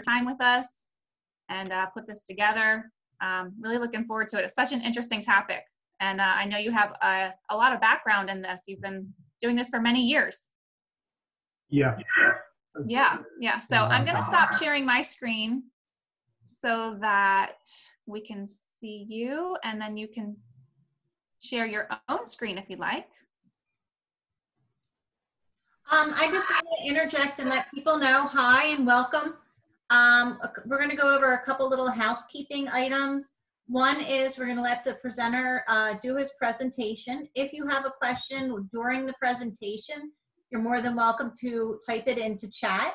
time with us and put this together. Really looking forward to it. It's such an interesting topic. And I know you have a lot of background in this. You've been doing this for many years. Yeah. Yeah. So I'm going to stop sharing my screen so that we can see you, and then you can share your own screen if you'd like. I just want to interject and let people know, hi and welcome. We're going to go over a couple little housekeeping items. One is we're going to let the presenter do his presentation. If you have a question during the presentation, you're more than welcome to type it into chat.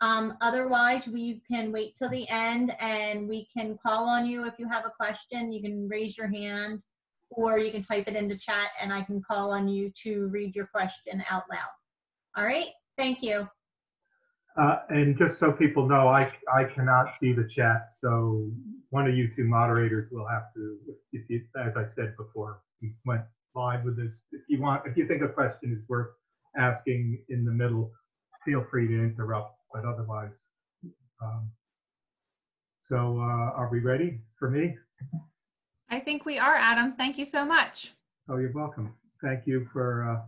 Otherwise, we can wait till the end and we can call on you if you have a question. You can raise your hand or you can type it into chat and I can call on you to read your question out loud. All right, thank you. And just so people know, I cannot see the chat, so one of you two moderators will have to, if you, as I said before, we went live with this. If you think a question is worth asking in the middle, feel free to interrupt, but otherwise. Are we ready for me? I think we are, Adam. Thank you so much. Oh, you're welcome. Thank you for,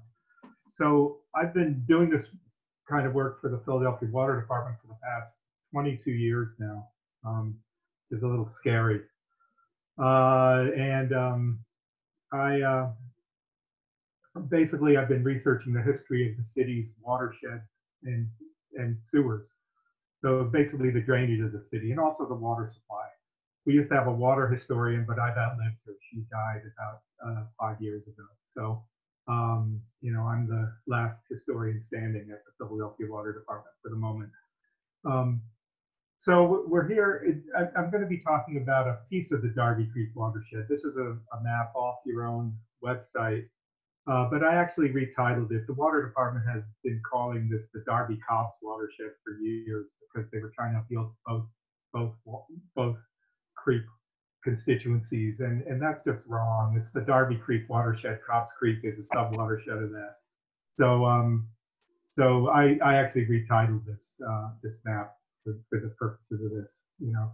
so I've been doing this kind of work for the Philadelphia Water Department for the past 22 years now. It's a little scary. Basically, I've been researching the history of the city's watershed and sewers. So basically the drainage of the city and also the water supply. We used to have a water historian, but I've outlived her. She died about 5 years ago. So, you know, I'm the last historian standing at the Philadelphia Water Department for the moment. So we're here. I'm going to be talking about a piece of the Darby Creek watershed. This is a map off your own website, but I actually retitled it. The Water Department has been calling this the Darby Cobbs watershed for years because they were trying to appeal to both creek constituencies, and that's just wrong. It's the Darby Creek watershed. Cobbs Creek is a sub-watershed of that. So I actually retitled this map for the purposes of this, you know,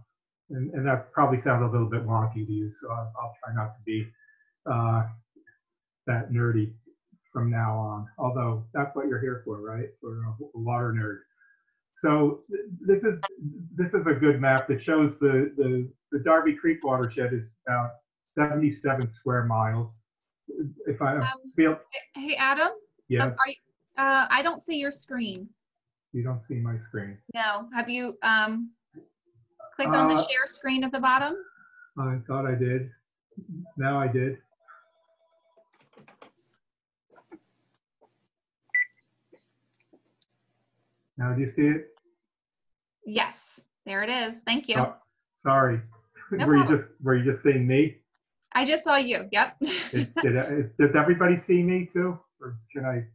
and that probably sounds a little bit wonky to you. So I'll try not to be that nerdy from now on. Although that's what you're here for, right? For a water nerd. So this is a good map that shows the Darby Creek watershed is about 77 square miles. If I feel. Hey Adam. Yeah. I don't see your screen. You don't see my screen. No. Have you clicked on the share screen at the bottom? I thought I did. Now I did. Now do you see it? Yes, there it is. Thank you. Oh, sorry. No were you just seeing me? I just saw you. Yep. Does everybody see me too, or can I?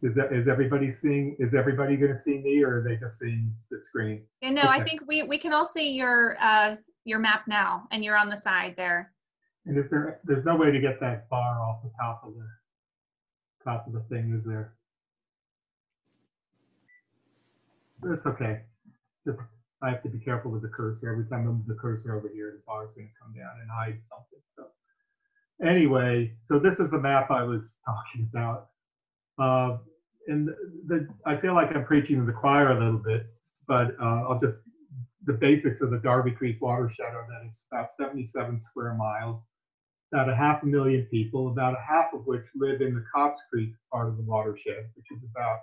Is everybody going to see me, or are they just seeing the screen? Yeah, no, okay. I think we can all see your map now, and you're on the side there. And if there's no way to get that bar off the top of the thing, is there? That's okay. Just I have to be careful with the cursor. Every time I move the cursor over here, the bar is going to come down and hide something. So anyway, so this is the map I was talking about. And I feel like I'm preaching to the choir a little bit, but the basics of the Darby Creek watershed are that it's about 77 square miles, about 500,000 people, about half of which live in the Cobbs Creek part of the watershed, which is about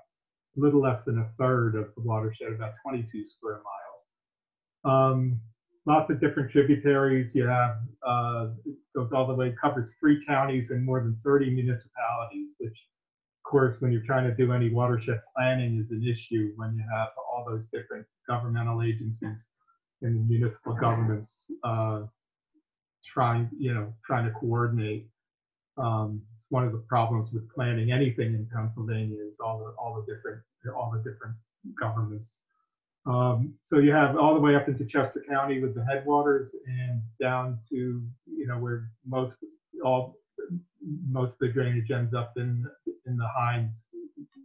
a little less than a third of the watershed, about 22 square miles. Lots of different tributaries. You have, it goes all the way, covers 3 counties and more than 30 municipalities, which of course, when you're trying to do any watershed planning is an issue when you have all those different governmental agencies and municipal governments trying to coordinate. One of the problems with planning anything in Pennsylvania is all the different governments. So you have all the way up into Chester County with the headwaters and down to where most of the drainage ends up in the Hines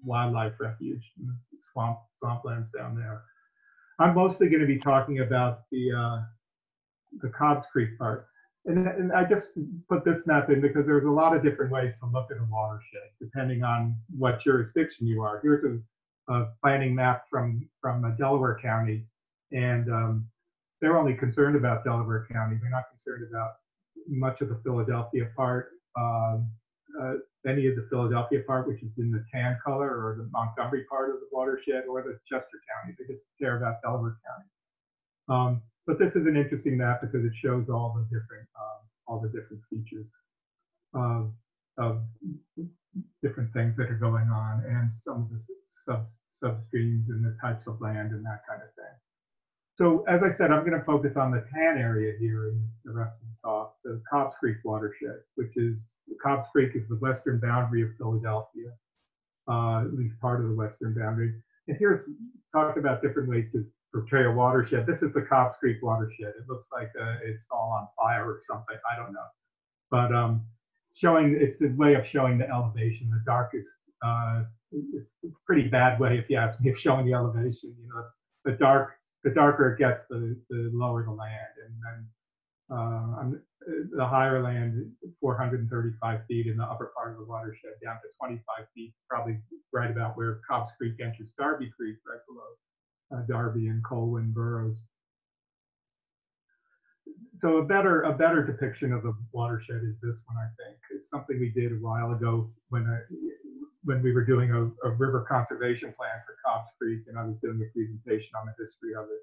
Wildlife Refuge, swamplands down there. I'm mostly going to be talking about the Cobbs Creek part. And I just put this map in because there's a lot of different ways to look at a watershed, depending on what jurisdiction you are. Here's a planning map from Delaware County, and they're only concerned about Delaware County. They're not concerned about much of the Philadelphia part, any of the Philadelphia part, which is in the tan color, or the Montgomery part of the watershed, or the Chester County. They just care about Delaware County. But this is an interesting map because it shows all the different features of different things that are going on, and some of the substreams and the types of land and that kind of thing. So as I said, I'm going to focus on the tan area here in the rest of the talk, the Cobbs Creek watershed, which is, Cobbs Creek is the western boundary of Philadelphia, at least part of the western boundary. And here's talked about different ways to portray a watershed. This is the Cobbs Creek watershed. It looks like it's all on fire or something. I don't know, but it's a way of showing the elevation. The darkest, it's a pretty bad way, if you ask me, of showing the elevation. You know, the darker it gets, the lower the land, and then the higher land, 435 feet in the upper part of the watershed, down to 25 feet, probably right about where Cobbs Creek enters Darby Creek, right below Darby and Colwyn boroughs. So a better depiction of the watershed is this one, I think. It's something we did a while ago when we were doing a river conservation plan for Cobbs Creek, and I was doing a presentation on the history of it,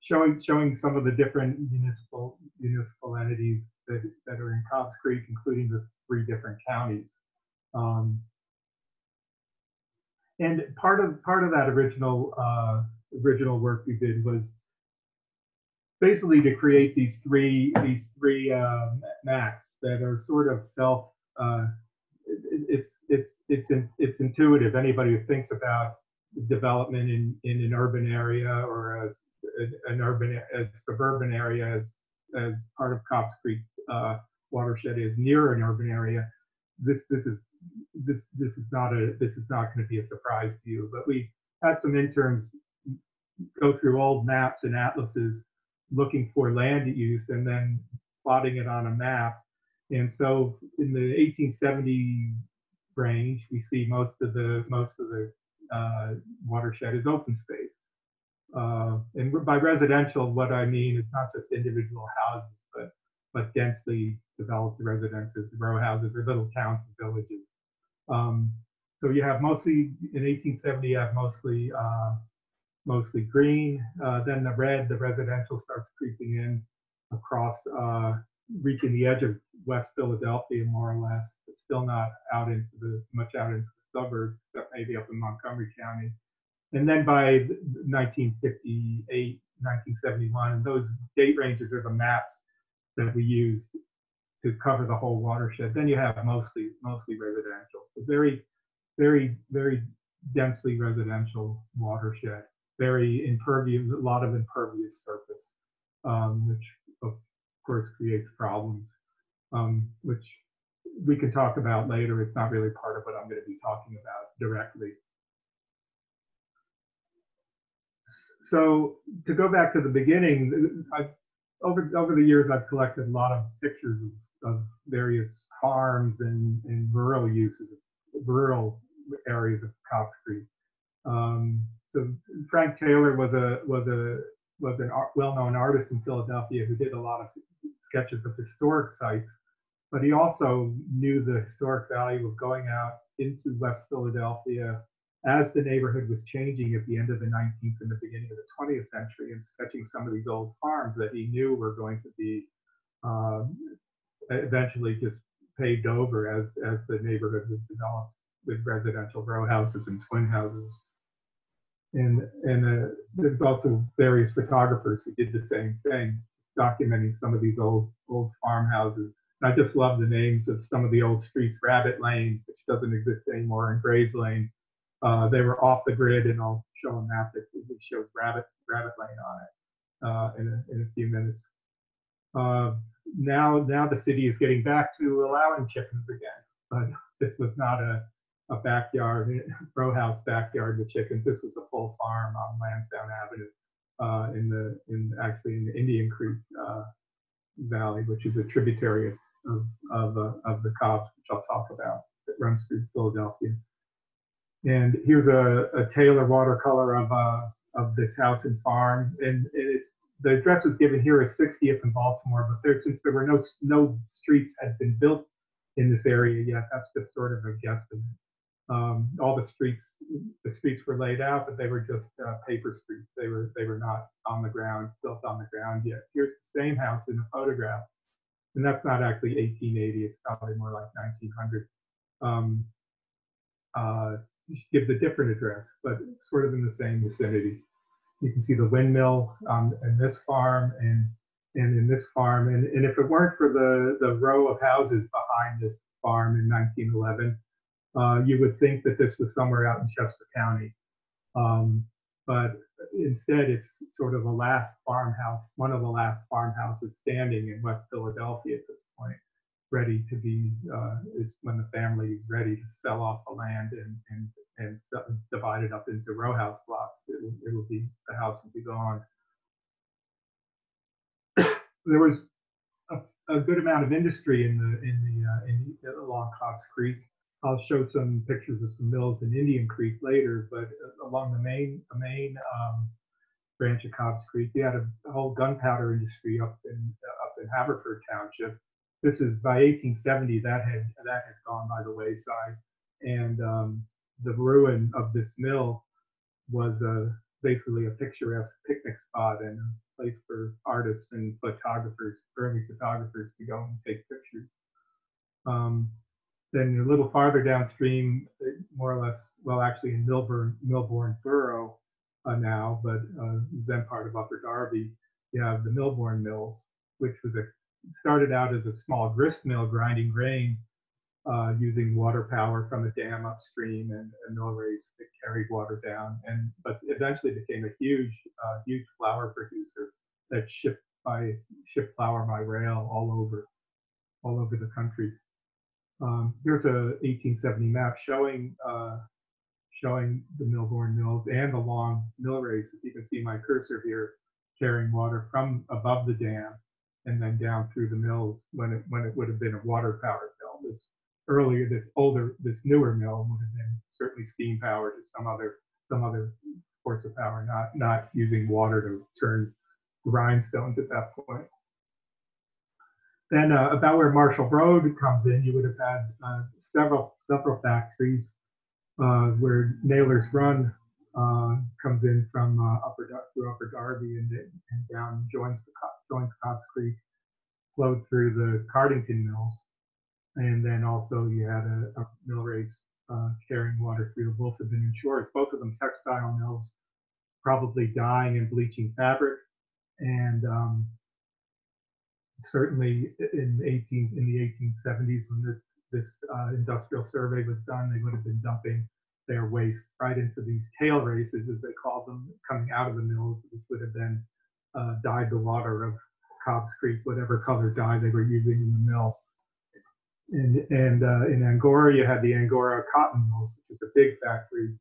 showing some of the different municipal entities that are in Cobbs Creek, including the 3 different counties. And part of that original work we did was basically to create these three maps that are sort of it's intuitive. Anybody who thinks about development in an urban area or a suburban area as part of Cobbs Creek watershed is near an urban area, this is not going to be a surprise to you. But we had some interns go through old maps and atlases looking for land use and then plotting it on a map. And so in the 1870 range, we see most of the watershed is open space. And by residential, what I mean is not just individual houses, but densely developed residences, row houses, or little towns and villages. So you have mostly, in 1870, you have mostly green. Then the red, the residential, starts creeping in across, reaching the edge of West Philadelphia, more or less, but still not much out into the suburbs, except maybe up in Montgomery County. And then by 1958, 1971, those date ranges are the maps that we used to cover the whole watershed. Then you have mostly residential. So very, very, very densely residential watershed. Very impervious, a lot of impervious surface, which of course creates problems, which we can talk about later. It's not really part of what I'm going to be talking about directly. So to go back to the beginning, over the years, I've collected a lot of pictures of various farms and rural uses, rural areas of Cobbs Creek. So Frank Taylor was a well-known artist in Philadelphia who did a lot of sketches of historic sites, but he also knew the historic value of going out into West Philadelphia as the neighborhood was changing at the end of the 19th and the beginning of the 20th century, and sketching some of these old farms that he knew were going to be eventually just paved over as the neighborhood was developed with residential row houses and twin houses. And there's also various photographers who did the same thing, documenting some of these old farmhouses. And I just love the names of some of the old streets. Rabbit Lane, which doesn't exist anymore, and Grays Lane. They were off the grid, and I'll show a map that shows Rabbit Lane on it in a few minutes. Now the city is getting back to allowing chickens again, but this was not a backyard, row house backyard with chickens. This was a full farm on Lansdowne Avenue. actually in the Indian Creek Valley, which is a tributary of the Cobbs, which I'll talk about, that runs through Philadelphia. And here's a Taylor watercolor of this house and farm, and the address was given here as 60th in Baltimore, but since there were no streets had been built in this area yet, that's just sort of a guesstimate. All the streets were laid out, but they were just paper streets. They were not on the ground, built on the ground yet. Here's the same house in a photograph, and that's not actually 1880. It's probably more like 1900. Gives a different address, but sort of in the same vicinity. You can see the windmill in this farm and in this farm. And if it weren't for the row of houses behind this farm in 1911, you would think that this was somewhere out in Chester County. But instead, it's sort of a last farmhouse, one of the last farmhouses standing in West Philadelphia at this point, ready to be, is when the family is ready to sell off the land and divide it up into row house blocks. It will be, the house will be gone. There was a good amount of industry along Cobbs Creek. I'll show some pictures of some mills in Indian Creek later, but along the main branch of Cobbs Creek, you had a whole gunpowder industry up in Haverford Township. This is by 1870 that had gone by the wayside, and the ruin of this mill was basically a picturesque picnic spot and a place for artists and photographers, early photographers, to go and take pictures. Then a little farther downstream, more or less, well, actually in Millborn Borough now, but then part of Upper Darby, you have the Millborn Mills, which was started out as a small grist mill grinding grain using water power from a dam upstream and a mill race that carried water down, but eventually became a huge flour producer that shipped flour by rail all over the country. Here's a 1870 map showing the Millborn Mills and the long mill race. As you can see my cursor here, carrying water from above the dam and then down through the mills when it would have been a water powered mill. This newer mill would have been certainly steam powered or some other source of power, not using water to turn grindstones at that point. Then about where Marshall Road comes in, you would have had several factories where Naylor's Run comes in from through Upper Darby and down joins Cobbs Creek, flowed through the Cardington Mills, and then also you had a mill race carrying water through both of them in Shores, both of them textile mills, probably dyeing and bleaching fabric, and certainly in the 1870s when this industrial survey was done, they would have been dumping their waste right into these tail races, as they called them, coming out of the mills, which would have then dyed the water of Cobbs Creek, whatever color dye they were using in the mill. And in Angora, you had the Angora Cotton Mills, which is a big factory,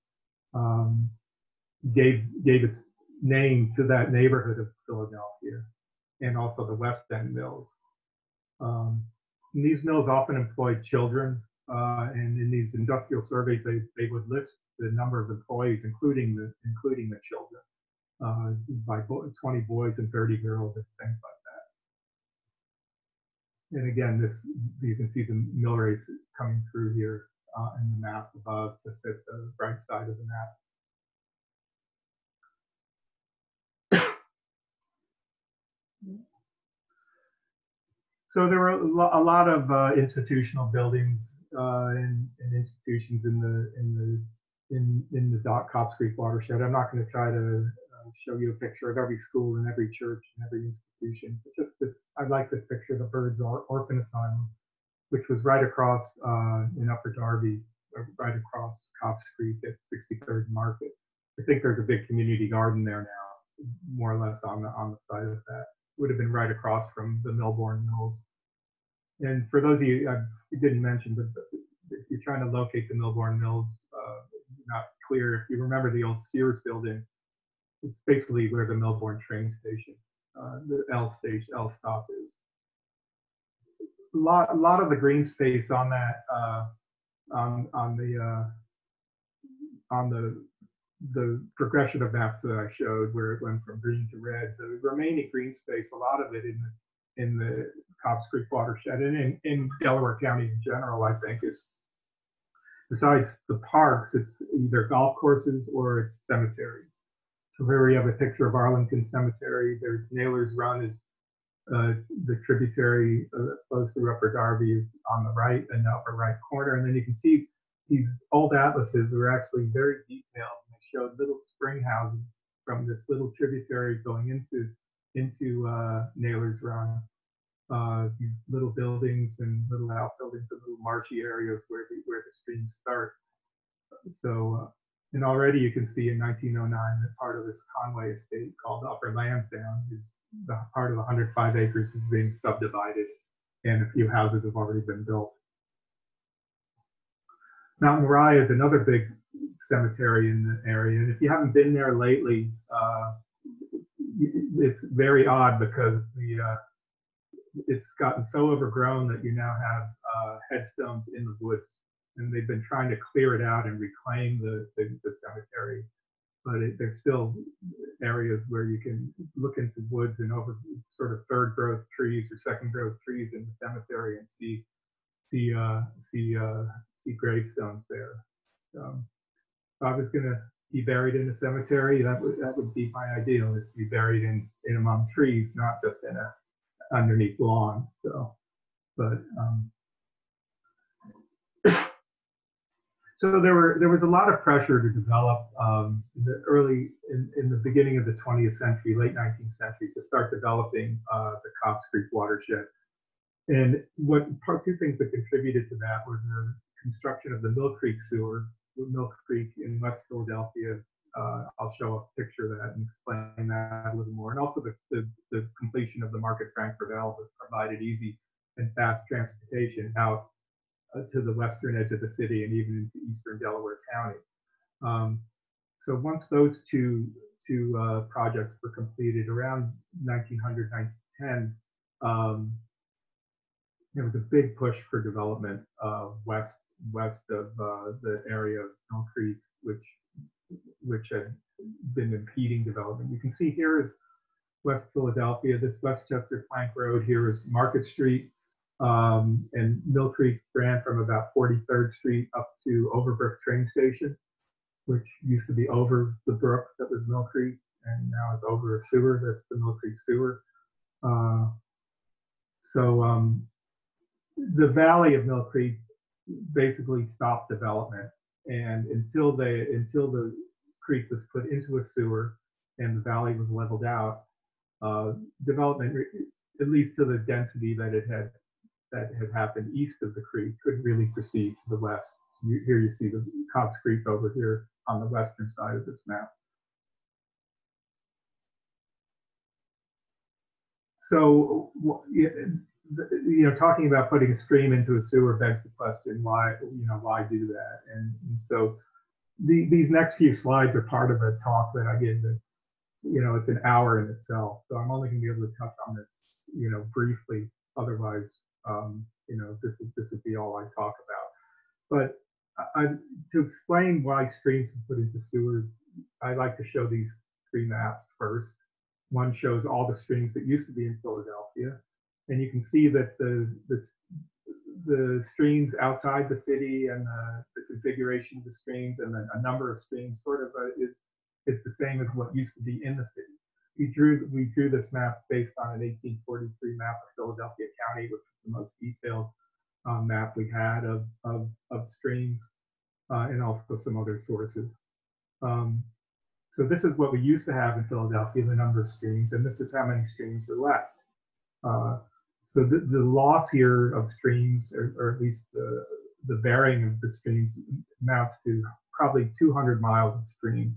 gave its name to that neighborhood of Philadelphia, and also the West End Mills. These mills often employed children, and in these industrial surveys, they would list the number of employees, including the children, by 20 boys and 30 girls and things like that. And again, you can see the mill race coming through here in the map above, just at the right side of the map. So there were a lot of institutional buildings and institutions in the Cobbs Creek watershed. I'm not going to try to show you a picture of every school and every church and every institution. But just this, I like this picture of the Birds Orphan Asylum, which was right across in Upper Darby, right across Cobbs Creek at 63rd Market. I think there's a big community garden there now, more or less on the side of that. Would have been right across from the Millborn Mills. And for those of you I didn't mention, but if you're trying to locate the Millborn Mills, not clear. If you remember the old Sears building, it's basically where the Millborn train station, the L stop is. A lot of the green space on that on the progression of maps that I showed, where it went from green to red, the remaining green space, a lot of it in the Cobbs Creek watershed and in Delaware County in general, I think, is, besides the parks, it's either golf courses or it's cemeteries. So here we have a picture of Arlington Cemetery. There's Naylor's Run is the tributary that flows through Upper Darby is on the right in the upper right corner. And then you can see these old atlases are actually very detailed. And they show little spring houses from this little tributary going into Naylor's Run. These little buildings and little outbuildings and little marshy areas where the streams start. So, and already you can see in 1909 that part of this Conway estate called Upper Lansdowne is the part of 105 acres is being subdivided, and a few houses have already been built. Mount Moriah is another big cemetery in the area, and if you haven't been there lately, it's very odd because it's gotten so overgrown that you now have headstones in the woods, and they've been trying to clear it out and reclaim the cemetery. But there's still areas where you can look into woods and over sort of third growth trees or second growth trees in the cemetery and see gravestones there. If I was going to be buried in a cemetery, that would be my ideal, is to be buried in among trees, not just in a underneath lawn. So, but so there was a lot of pressure to develop in the beginning of the 20th century, late 19th century, to start developing the Cobbs Creek watershed. And two things that contributed to that were the construction of the Mill Creek sewer, Mill Creek in West Philadelphia. I'll show a picture of that and explain that a little more. And also the completion of the Market Frankfurt L that provided easy and fast transportation out to the western edge of the city and even into eastern Delaware County. So once those two projects were completed around 1900, 1910, there was a big push for development west of the area of Mill Creek, which had been impeding development. You can see here is West Philadelphia. This Westchester Plank Road here is Market Street. And Mill Creek ran from about 43rd Street up to Overbrook train station, which used to be over the brook that was Mill Creek, and now it's over a sewer. That's the Mill Creek sewer. So the valley of Mill Creek basically stopped development, and until the creek was put into a sewer and the valley was leveled out, development, at least to the density that had happened east of the creek, couldn't really proceed to the west. Here you see the Cobbs Creek over here on the western side of this map. So, talking about putting a stream into a sewer begs the question, why do that? And so these next few slides are part of a talk that I give that's, it's an hour in itself. So I'm only going to be able to touch on this, briefly. Otherwise, this would be all I talk about. But to explain why streams are put into sewers, I like to show these three maps first. One shows all the streams that used to be in Philadelphia, and you can see that the streams outside the city and the configuration of the streams and then a number of streams sort of is the same as what used to be in the city. We drew this map based on an 1843 map of Philadelphia County, which was the most detailed map we had of streams and also some other sources. So this is what we used to have in Philadelphia, the number of streams, and this is how many streams are left. So the loss here of streams, or at least the bearing of the streams, amounts to probably 200 miles of streams.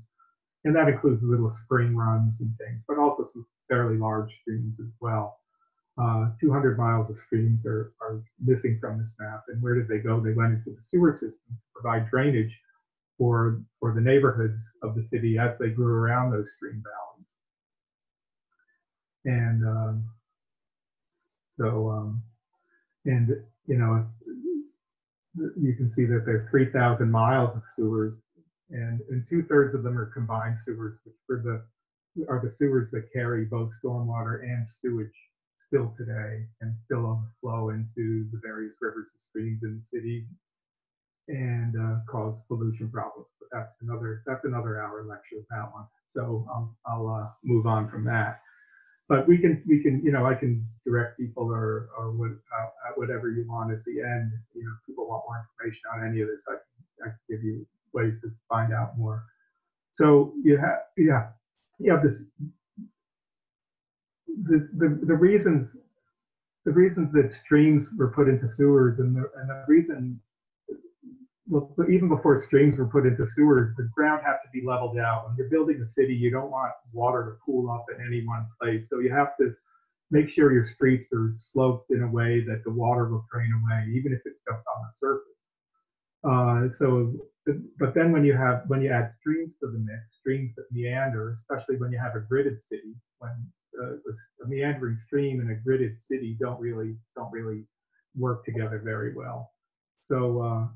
And that includes little spring runs and things, but also some fairly large streams as well. 200 miles of streams are missing from this map. And where did they go? They went into the sewer system to provide drainage for the neighborhoods of the city as they grew around those stream valleys. And and you know, you can see that there's 3,000 miles of sewers, and 2/3 of them are combined sewers, which are the sewers that carry both stormwater and sewage still today, and still overflow into the various rivers and streams in the city, and cause pollution problems. But that's another hour lecture, that one. So I'll move on from that. But we can I can direct people or whatever you want at the end. You know, if people want more information on any of this, I can give you ways to find out more. So you have this the reasons that streams were put into sewers, and the reason, well, even before streams were put into sewers, the ground had to be leveled out. When you're building a city, you don't want water to pool up in any one place. So you have to make sure your streets are sloped in a way that the water will drain away, even if it's just on the surface. But then when you add streams to the mix, streams that meander, especially when you have a gridded city, when a meandering stream and a gridded city don't really work together very well. So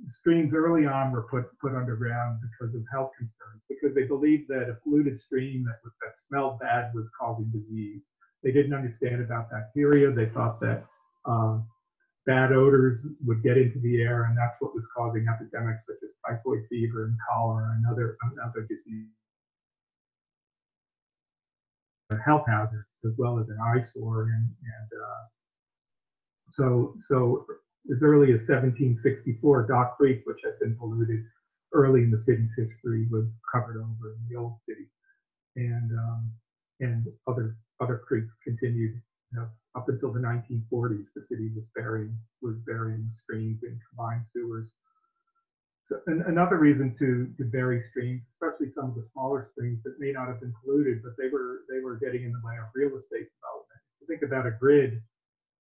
streams early on were put underground because of health concerns, because they believed that a polluted stream that smelled bad was causing disease. They didn't understand about bacteria. They thought that bad odors would get into the air, and that's what was causing epidemics such as typhoid fever and cholera and other diseases. A health hazard as well as an eyesore, and so as early as 1764, Dock Creek, which had been polluted early in the city's history, was covered over in the old city, and other creeks continued. You know, up until the 1940s, the city was burying streams in combined sewers. So, and another reason to bury streams, especially some of the smaller streams that may not have been polluted, but they were getting in the way of real estate development. If you think about a grid,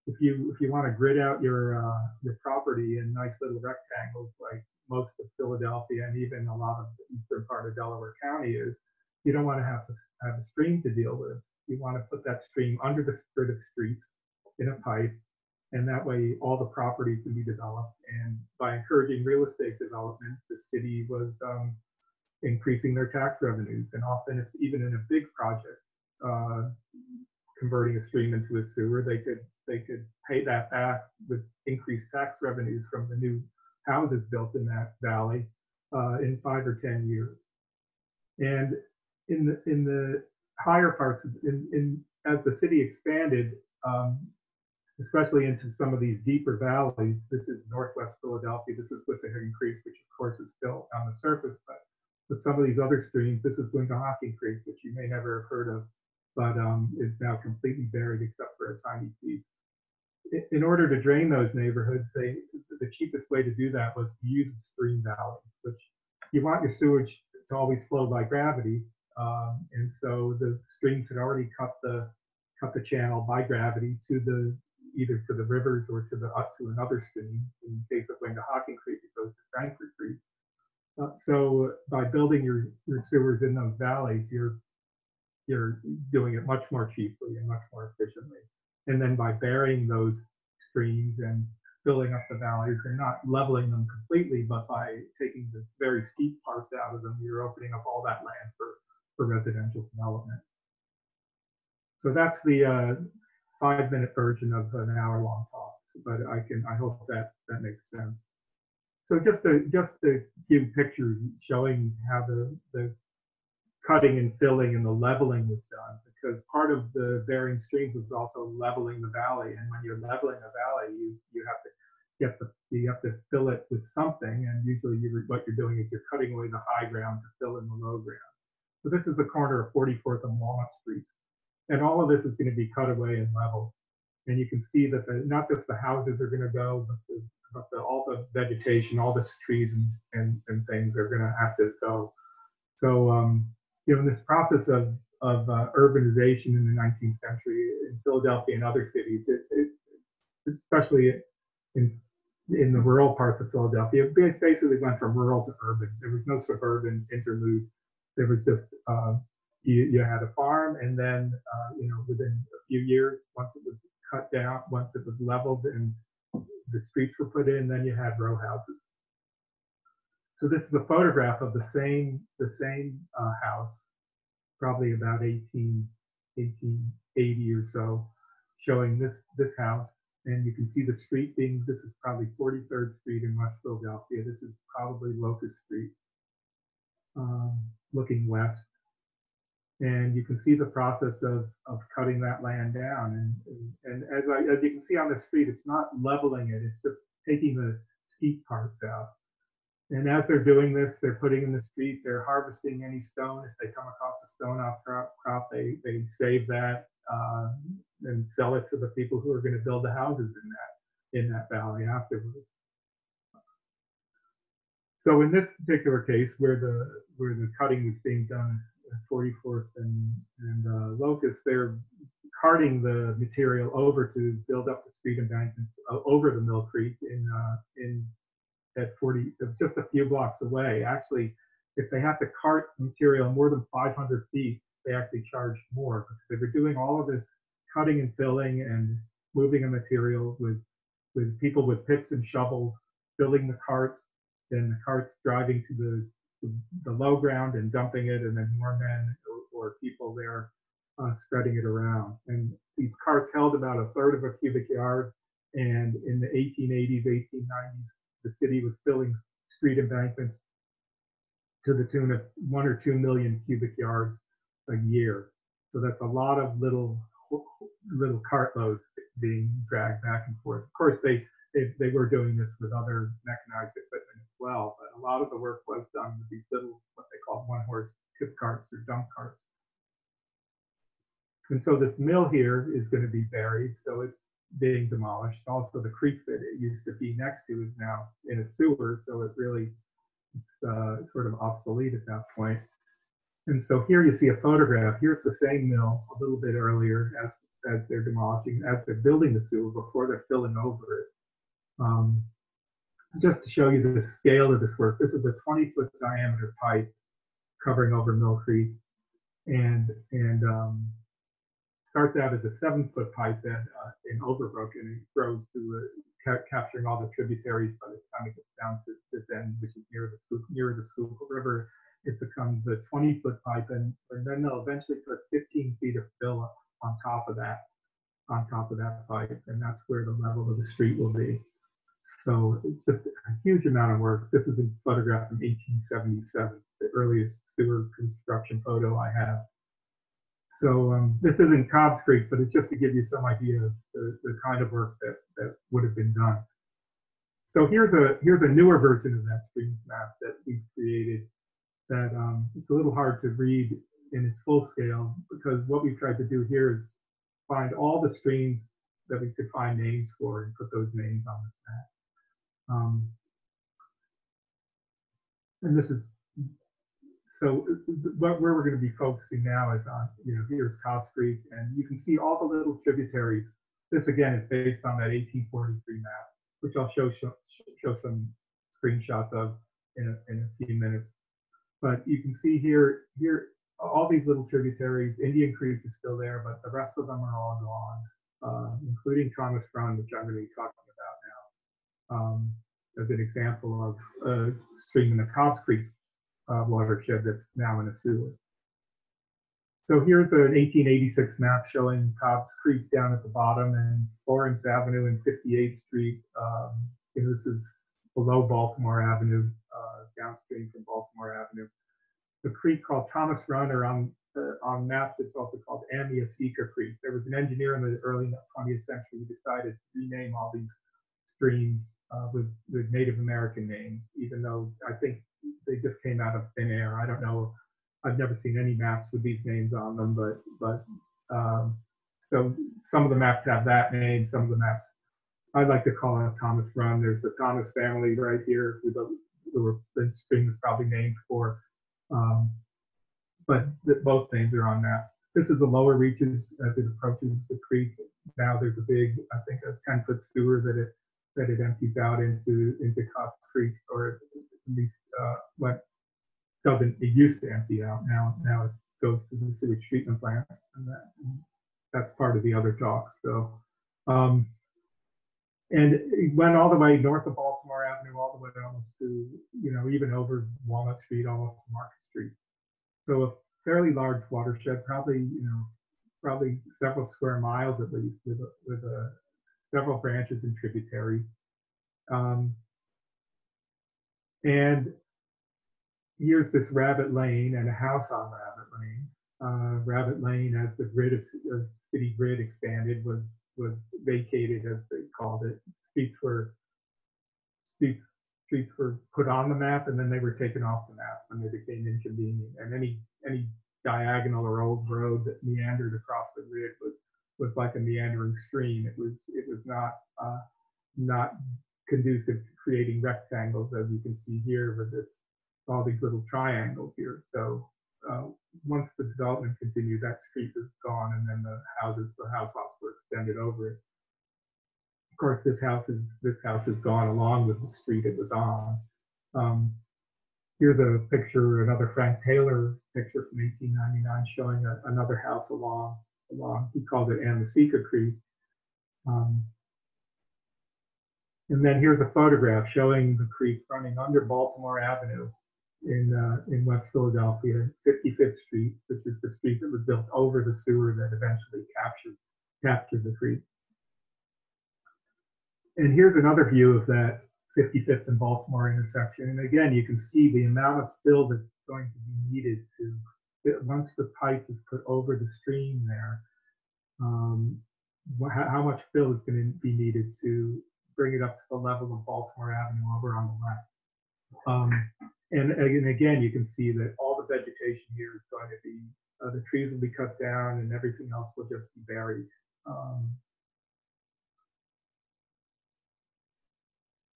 if you want to grid out your property in nice little rectangles like most of Philadelphia and even a lot of the eastern part of Delaware County is, you don't want to have a stream to deal with. You want to put that stream under the grid of streets in a pipe, and that way all the property can be developed. And by encouraging real estate development, the city was increasing their tax revenues. And often, if even in a big project, converting a stream into a sewer, they could pay that back with increased tax revenues from the new houses built in that valley in 5 or 10 years. And in the higher parts, as the city expanded, especially into some of these deeper valleys, this is Northwest Philadelphia, this is Wissahickon Creek, which of course is still on the surface, but with some of these other streams, this is Wingahocken Creek, which you may never have heard of, but is now completely buried except for a tiny piece. In order to drain those neighborhoods, the cheapest way to do that was to use stream valleys, which you want your sewage to always flow by gravity, and so the streams had already cut the channel by gravity to either to the rivers or to another stream. In the case of Wingahocken Creek, it goes to Frankfort Creek. So by building your sewers in those valleys, you're doing it much more cheaply and much more efficiently. And then by burying those streams and filling up the valleys, and not leveling them completely, but by taking the very steep parts out of them, you're opening up all that land for residential development. So that's the 5-minute version of an hour-long talk, but I hope that makes sense. So just to give pictures showing how the cutting and filling and the leveling was done, because part of the burying streams was also leveling the valley. And when you're leveling a valley, you have to fill it with something, and usually what you're doing is you're cutting away the high ground to fill in the low ground. So this is the corner of 44th and Walnut Street, and all of this is going to be cut away and leveled. And you can see that not just the houses are going to go, but all the vegetation, all the trees and things are going to have to go. So in this process of urbanization in the 19th century in Philadelphia and other cities, especially in in the rural parts of Philadelphia. It basically went from rural to urban. There was no suburban interlude. There was just you had a farm, and then within a few years, once it was cut down, once it was leveled and the streets were put in, then you had row houses. So this is a photograph of the same house, probably about 1880 or so, showing this house. And you can see the street being, this is probably 43rd Street in West Philadelphia. This is probably Locust Street, looking west. And you can see the process of cutting that land down. And as you can see on the street, it's not leveling it, it's just taking the steep parts out. And as they're doing this, they're putting in the street, they're harvesting any stone. If they come across a stone off crop, they save that and sell it to the people who are going to build the houses in that valley afterwards. So in this particular case, where the cutting was being done at 44th and Locust, they're carting the material over to build up the street embankments over the Mill Creek at 40, just a few blocks away. Actually, if they have to cart material more than 500 feet, they actually charge more, because they were doing all of this cutting and filling and moving the material with people with picks and shovels, filling the carts, then the carts driving to the low ground and dumping it, and then more men or people there spreading it around. And these carts held about a third of a cubic yard, and in the 1880s, 1890s, the city was filling street embankments to the tune of 1 or 2 million cubic yards a year. So that's a lot of little cartloads being dragged back and forth. Of course, they were doing this with other mechanized equipment as well, but a lot of the work was done with these little, what they call one-horse tip carts or dump carts. And so this mill here is going to be buried, so it's being demolished. Also, the creek that it used to be next to is now in a sewer, so it's sort of obsolete at that point. And so here you see a photograph. Here's the same mill a little bit earlier as they're demolishing, as they're building the sewer, before they're filling over it. Just to show you the scale of this work, this is a 20-foot diameter pipe covering over Mill Creek, and starts out as a 7-foot pipe that in Overbrook, and it grows to capturing all the tributaries. By the time it gets down to this end, which is near the Schuylkill River, it becomes a 20-foot pipe, and then they'll eventually put 15 feet of fill on top of that pipe, and that's where the level of the street will be. So it's just a huge amount of work. This is a photograph from 1877, the earliest sewer construction photo I have. So this isn't Cobb's Creek, but it's just to give you some idea of the kind of work that would have been done. So here's a newer version of that streams map that we've created. That it's a little hard to read in its full scale, because what we've tried to do here is find all the streams that we could find names for and put those names on this map. And this is, so where we're going to be focusing now is on, here's Cobb's Creek, and you can see all the little tributaries. This again is based on that 1843 map, which I'll show some screenshots of in a few minutes. But you can see here all these little tributaries. Indian Creek is still there, but the rest of them are all gone, including Thomas Run, which I'm going to be talking about now, as an example of a stream in the Cobb's Creek watershed that's now in a sewer. So here's an 1886 map showing Cobb's Creek down at the bottom, and Florence Avenue and 58th Street. This is below Baltimore Avenue, downstream from Baltimore Avenue. The creek called Thomas Run, or on maps it's also called Amia-Seeker Creek. There was an engineer in the early 20th century who decided to rename all these streams with Native American names, even though I think they just came out of thin air. I don't know. I've never seen any maps with these names on them, but so some of the maps have that name. Some of the maps I'd like to call it Thomas Run. There's the Thomas family right here, who the stream is probably named for. But both names are on maps. This is the lower reaches as it approaches the creek. Now there's a big, I think, a 10-foot sewer that it that it empties out into Cobb's Creek, or at least what doesn't, it used to empty out. Now it goes to the sewage treatment plant, and that's part of the other talk. So, and it went all the way north of Baltimore Avenue, all the way almost to, even over Walnut Street, almost to Market Street. So a fairly large watershed, probably several square miles at least, with several branches and tributaries. And here's this Rabbit Lane and a house on Rabbit Lane. Rabbit Lane, as the city grid expanded, was vacated, as they called it. Streets were put on the map, and then they were taken off the map when they became inconvenient. And any diagonal or old road that meandered across the grid was like a meandering stream. It was not conducive to creating rectangles, as you can see here with all these little triangles here. So once the development continued, that street was gone, and then the house lots were extended over it. Of course, this house is gone along with the street it was on. Here's a picture, another Frank Taylor picture from 1899, showing another house along. He called it Amasika Creek. And then here's a photograph showing the creek running under Baltimore Avenue in West Philadelphia, 55th Street, which is the street that was built over the sewer that eventually captured the creek. And here's another view of that 55th and Baltimore intersection. And again, you can see the amount of fill that's going to be needed once the pipe is put over the stream there, how much fill is going to be needed to bring it up to the level of Baltimore Avenue over on the left. And again, you can see that all the vegetation here is going to be, the trees will be cut down and everything else will just be buried.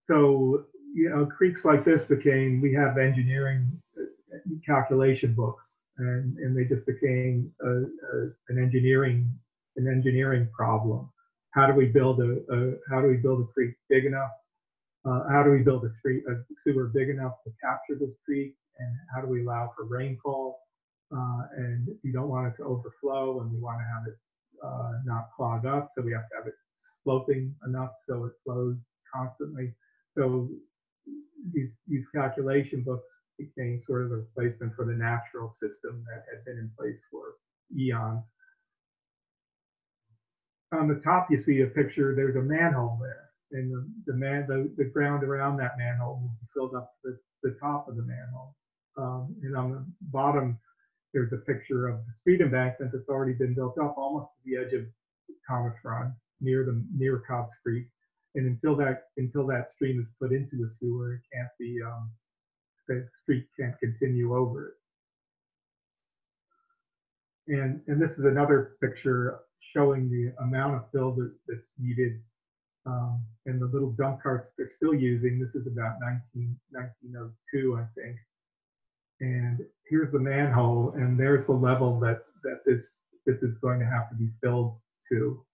So, creeks like this we have engineering calculation books, and they just became an engineering problem. How do we build a creek big enough? How do we build a sewer big enough to capture this creek? And how do we allow for rainfall? And you don't want it to overflow, and we want to have it not clog up, so we have to have it sloping enough so it flows constantly. So these calculation books became sort of a replacement for the natural system that had been in place for eons. On the top, you see a picture. There's a manhole there, and the ground around that manhole will be filled up to the top of the manhole. And on the bottom, there's a picture of the street embankment that's already been built up almost to the edge of Thomas Run, near Cobb's Creek. And until that stream is put into the sewer, it can't be, the street can't continue over it. And this is another picture showing the amount of fill that's needed, and the little dump carts they're still using. This is about 1902, I think. And here's the manhole, and there's the level that this is going to have to be filled to.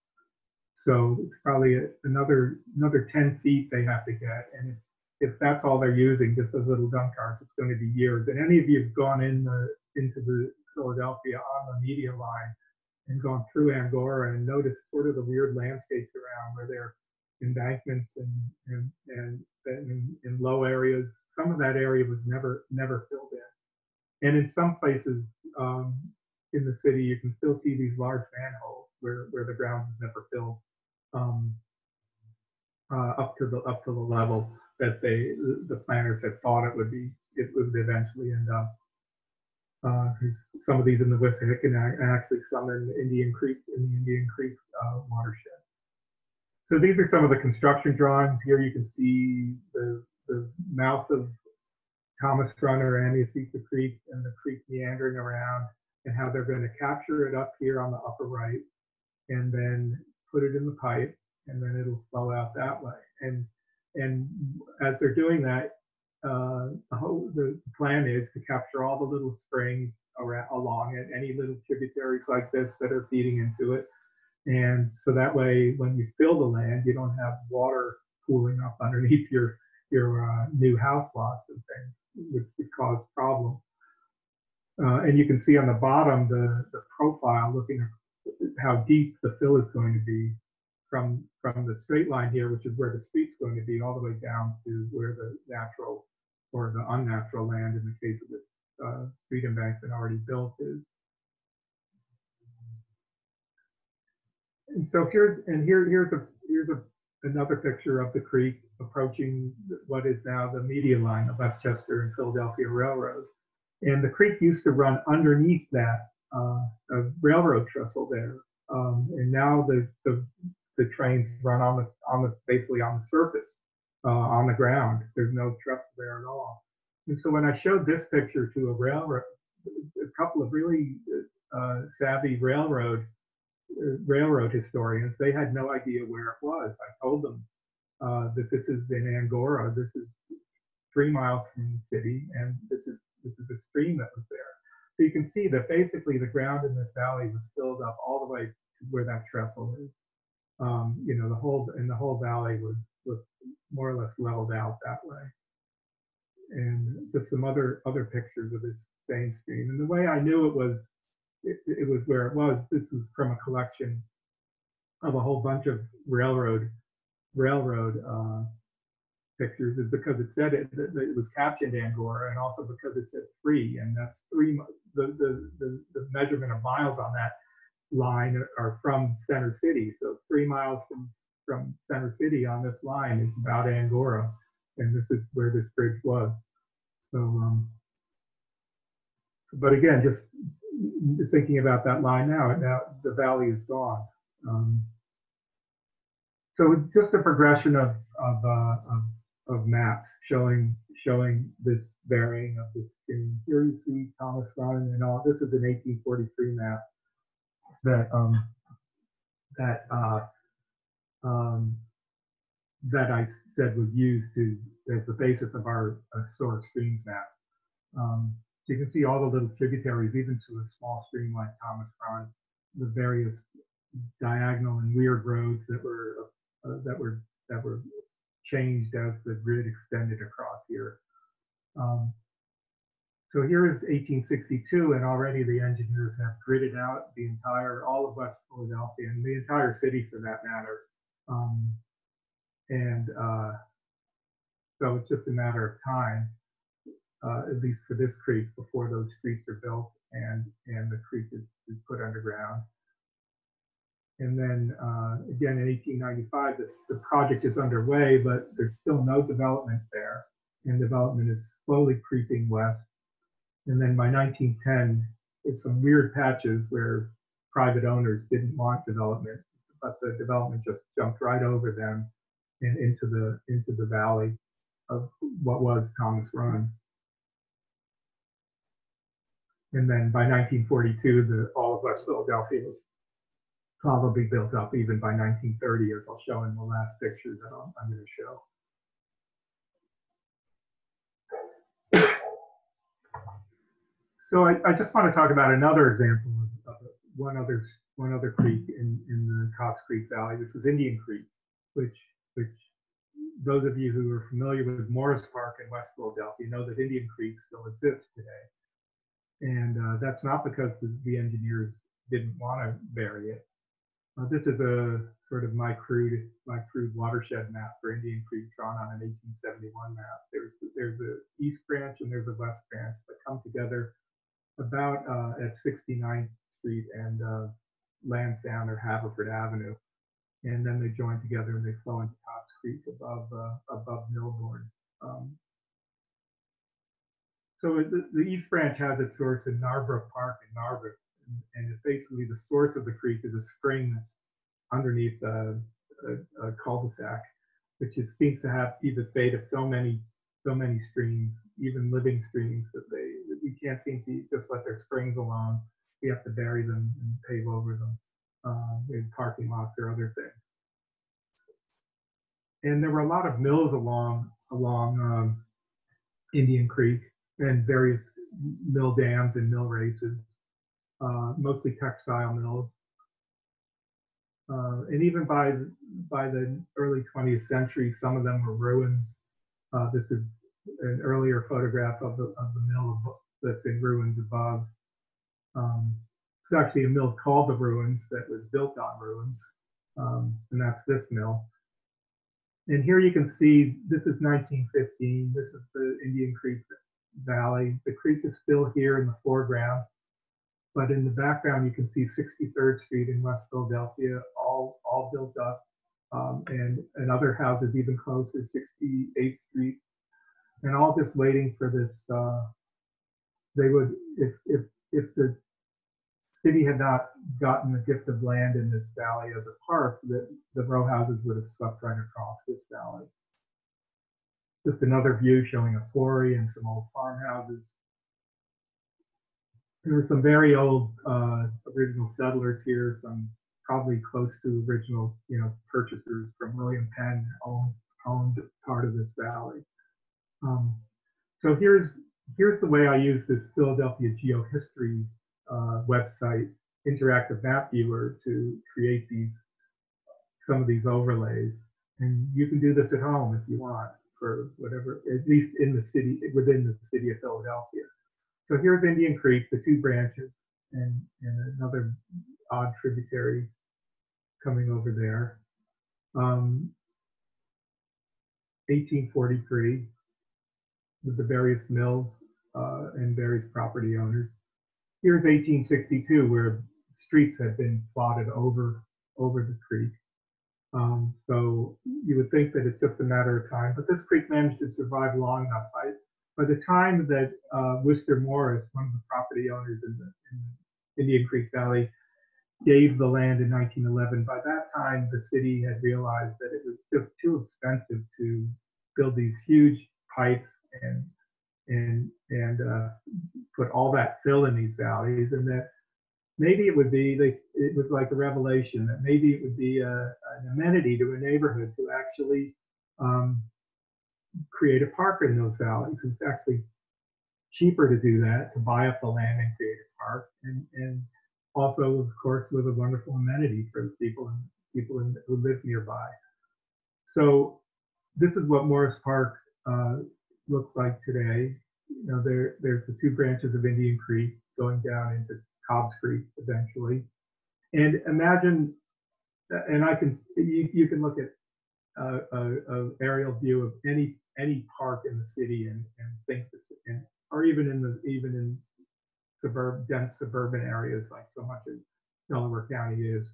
So it's probably another 10 feet they have to get. And if that's all they're using, just those little dump carts, it's going to be years. And any of you have gone into the Philadelphia on the media line and gone through Angora and noticed sort of the weird landscapes around where there are embankments and in low areas. Some of that area was never filled in. And in some places in the city, you can still see these large manholes where the ground was never filled up to the level that the planners had thought it would eventually end up. Some of these in the Wissahickon, and actually some in the Indian Creek watershed. So these are some of the construction drawings. Here you can see the mouth of Thomas Run or Amasika Creek and the creek meandering around, and how they're going to capture it up here on the upper right, and then put it in the pipe, and then it'll flow out that way. And as they're doing that, the plan is to capture all the little springs along it, any little tributaries like this that are feeding into it. And so that way, when you fill the land, you don't have water pooling up underneath your new house lots and things, which would cause problems. And you can see on the bottom the profile looking at how deep the fill is going to be from the straight line here, which is where the street's going to be, all the way down to where the natural or the unnatural land, in the case of this street embankment already built, is. And so here's another picture of the creek approaching what is now the median line of Westchester and Philadelphia Railroad. And the creek used to run underneath that railroad trestle there, and now the trains run on the basically on the surface, on the ground. There's no trestle there at all. And so when I showed this picture to a couple of really savvy railroad historians, they had no idea where it was. I told them that this is in Angora. This is 3 miles from the city, and this is a stream that was there. So you can see that basically the ground in this valley was filled up all the way to where that trestle is. You know, the whole valley was more or less leveled out that way. And just some other pictures of this same stream. And the way I knew it was where it was, this was from a collection of a whole bunch of railroad pictures, is because it said it was captioned Angora, and also because it said 3, and that's 3. The measurement of miles on that line are from Center City. So 3 miles from Center City on this line is about Angora, and this is where this bridge was. So, but again, just thinking about that line now the valley is gone. So it's just a progression of maps showing this varying of this stream. Here you see Thomas Run and all. This is an 1843 map that I said was used as the basis of our historic streams map. So you can see all the little tributaries, even to a small stream like Thomas Run, the various diagonal and weird roads that were changed as the grid extended across here. So here is 1862, and already the engineers have gridded out all of West Philadelphia, and the entire city for that matter. So it's just a matter of time, at least for this creek, before those streets are built and the creek is put underground. And then again in 1895, the project is underway, but there's still no development there, and development is slowly creeping west. And then by 1910, there's some weird patches where private owners didn't want development, but the development just jumped right over them and into the valley of what was Thomas Run. And then by 1942, all of West Philadelphia was probably built up even by 1930, as I'll show in the last picture that I'm going to show. So I just want to talk about another example of one other creek in the Cox Creek Valley, which was Indian Creek, which those of you who are familiar with Morris Park in West Philadelphia know that Indian Creek still exists today. And that's not because the engineers didn't want to bury it. This is a sort of my crude watershed map for Indian Creek drawn on an 1871 map. There's a east branch and there's a west branch that come together about at 69th Street and Lansdowne or Haverford Avenue, and then they join together and they flow into Cox Creek above Millborn. So the East Branch has its source in Narbrook Park in Narbrook, and it's basically the source of the creek is a spring that's underneath a cul-de-sac, which seems to have be the fate of so many streams, even living streams, that we can't seem to just let their springs alone. We have to bury them and pave over them in parking lots or other things. And there were a lot of mills along Indian Creek, and various mill dams and mill races, mostly textile mills. And even by the early 20th century, some of them were ruins. This is an earlier photograph of the mill that's in ruins above. It's actually a mill called the Ruins that was built on ruins, and that's this mill. And here you can see this is 1915. This is the Indian Creek Valley. The creek is still here in the foreground, but in the background you can see 63rd Street in West Philadelphia, all built up, and other houses even closer, 68th Street, and all just waiting for this. They would, if the city had not gotten the gift of land in this valley as a park, the row houses would have swept right across this valley. Just another view showing a quarry and some old farmhouses. There were some very old original settlers here, some probably close to original, purchasers from William Penn owned part of this valley. So here's the way I use this Philadelphia Geohistory website interactive map viewer to create some of these overlays. And you can do this at home if you want, for whatever, at least in the city, within the city of Philadelphia. So here's Indian Creek, the two branches, and another odd tributary coming over there. 1843, with the various mills and various property owners. Here's 1862, where streets had been plotted over the creek. So you would think that it's just a matter of time, but this creek managed to survive long enough. By the time that Worcester Morris, one of the property owners in the Indian Creek Valley, gave the land in 1911, by that time the city had realized that it was just too expensive to build these huge pipes and put all that fill in these valleys, and that maybe it would be it was like a revelation that maybe it would be an amenity to a neighborhood to actually create a park in those valleys. It's actually cheaper to do that, to buy up the land and create a park, and also, of course, was a wonderful amenity for the people who live nearby. So this is what Morris Park looks like today. There's the two branches of Indian Creek going down into Cobb's Creek eventually. And imagine, and you can look at an aerial view of any park in the city and think this, or even in dense suburban areas like so much of Delaware County is,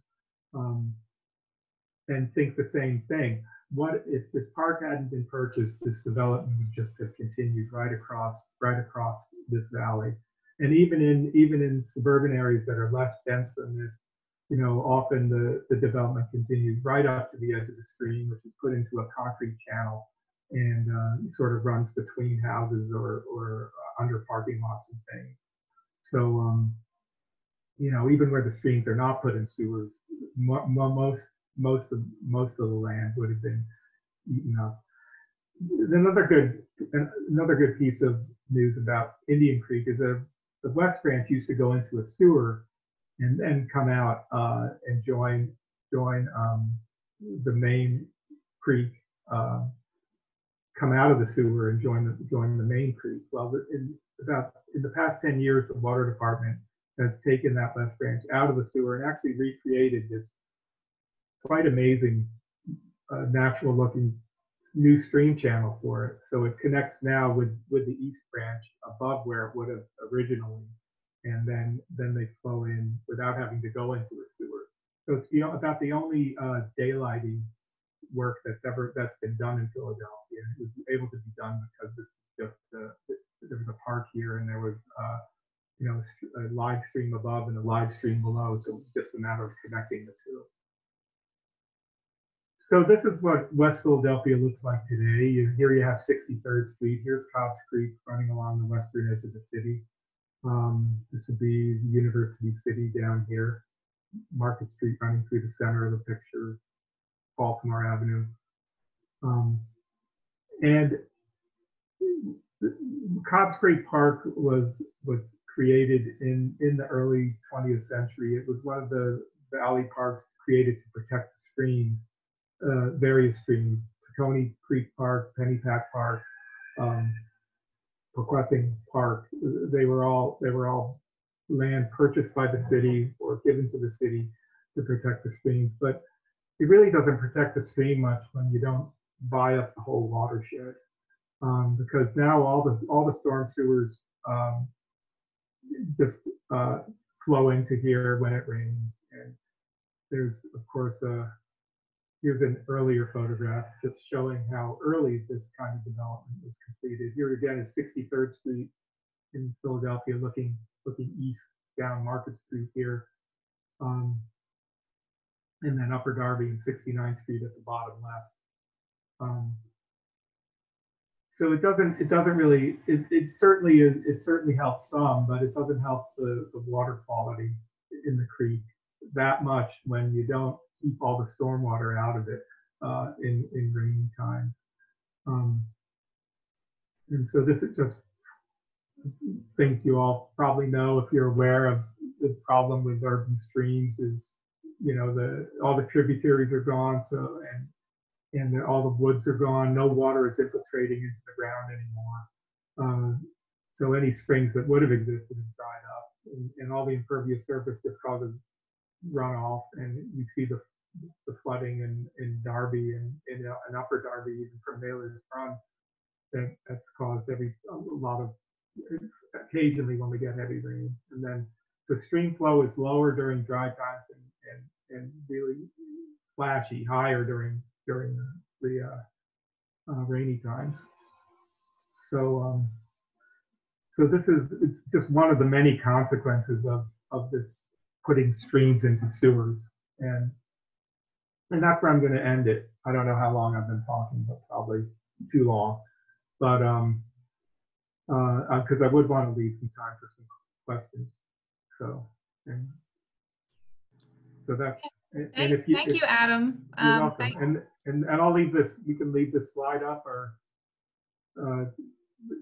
and think the same thing. What if this park hadn't been purchased? This development would just have continued right across this valley, and even in suburban areas that are less dense than this, often the development continues right up to the edge of the stream, which is put into a concrete channel and sort of runs between houses or under parking lots and things. So even where the streams are not put in sewers, most of the land would have been eaten up. Another good piece of news about Indian Creek is that the West Branch used to go into a sewer and then come out and join the main creek, come out of the sewer and join the main creek. Well, in the past 10 years, the water department has taken that West Branch out of the sewer and actually recreated this quite amazing natural looking new stream channel for it. So it connects now with the East Branch above where it would have originally, and then they flow in without having to go into a sewer. So it's about the only daylighting work that's been done in Philadelphia. It was able to be done because there was a park here, and there was a live stream above and a live stream below. So it's just a matter of connecting the two. So this is what West Philadelphia looks like today. Here you have 63rd Street. Here's Cobb's Creek running along the western edge of the city. This would be University City down here. Market Street running through the center of the picture. Baltimore Avenue. And Cobb's Creek Park was created in the early 20th century. It was one of the valley parks created to protect the streams, various streams, Tacony Creek Park, Pennypack Park, Pequotting Park. They were all land purchased by the city or given to the city to protect the streams. But it really doesn't protect the stream much when you don't buy up the whole watershed, because now all the storm sewers just flow into here when it rains. And there's, of course, here's an earlier photograph just showing how early this kind of development was completed. Here again is 63rd Street in Philadelphia, looking east down Market Street here, and then Upper Darby and 69th Street at the bottom left. So it doesn't really, it certainly helps some, but it doesn't help the water quality in the creek that much when you don't keep all the stormwater out of it in rainy times. And so this is just things you all probably know if you're aware of. The problem with urban streams is, you know, all the tributaries are gone, so and all the woods are gone. No water is infiltrating into the ground anymore. So any springs that would have existed have dried up, and all the impervious surface just causes runoff. And you see the flooding in Darby and in Upper Darby, even from Naylor's Run, that's caused a lot of, occasionally when we get heavy rain. And then the stream flow is lower during dry times and really flashy, higher during the rainy times. So it's just one of the many consequences of this putting streams into sewers, and that's where I'm going to end it. I don't know how long I've been talking, but probably too long. But because I would want to leave some time for some questions. So that's. Thank you, Adam. You're welcome. And I'll leave this. We can leave this slide up, or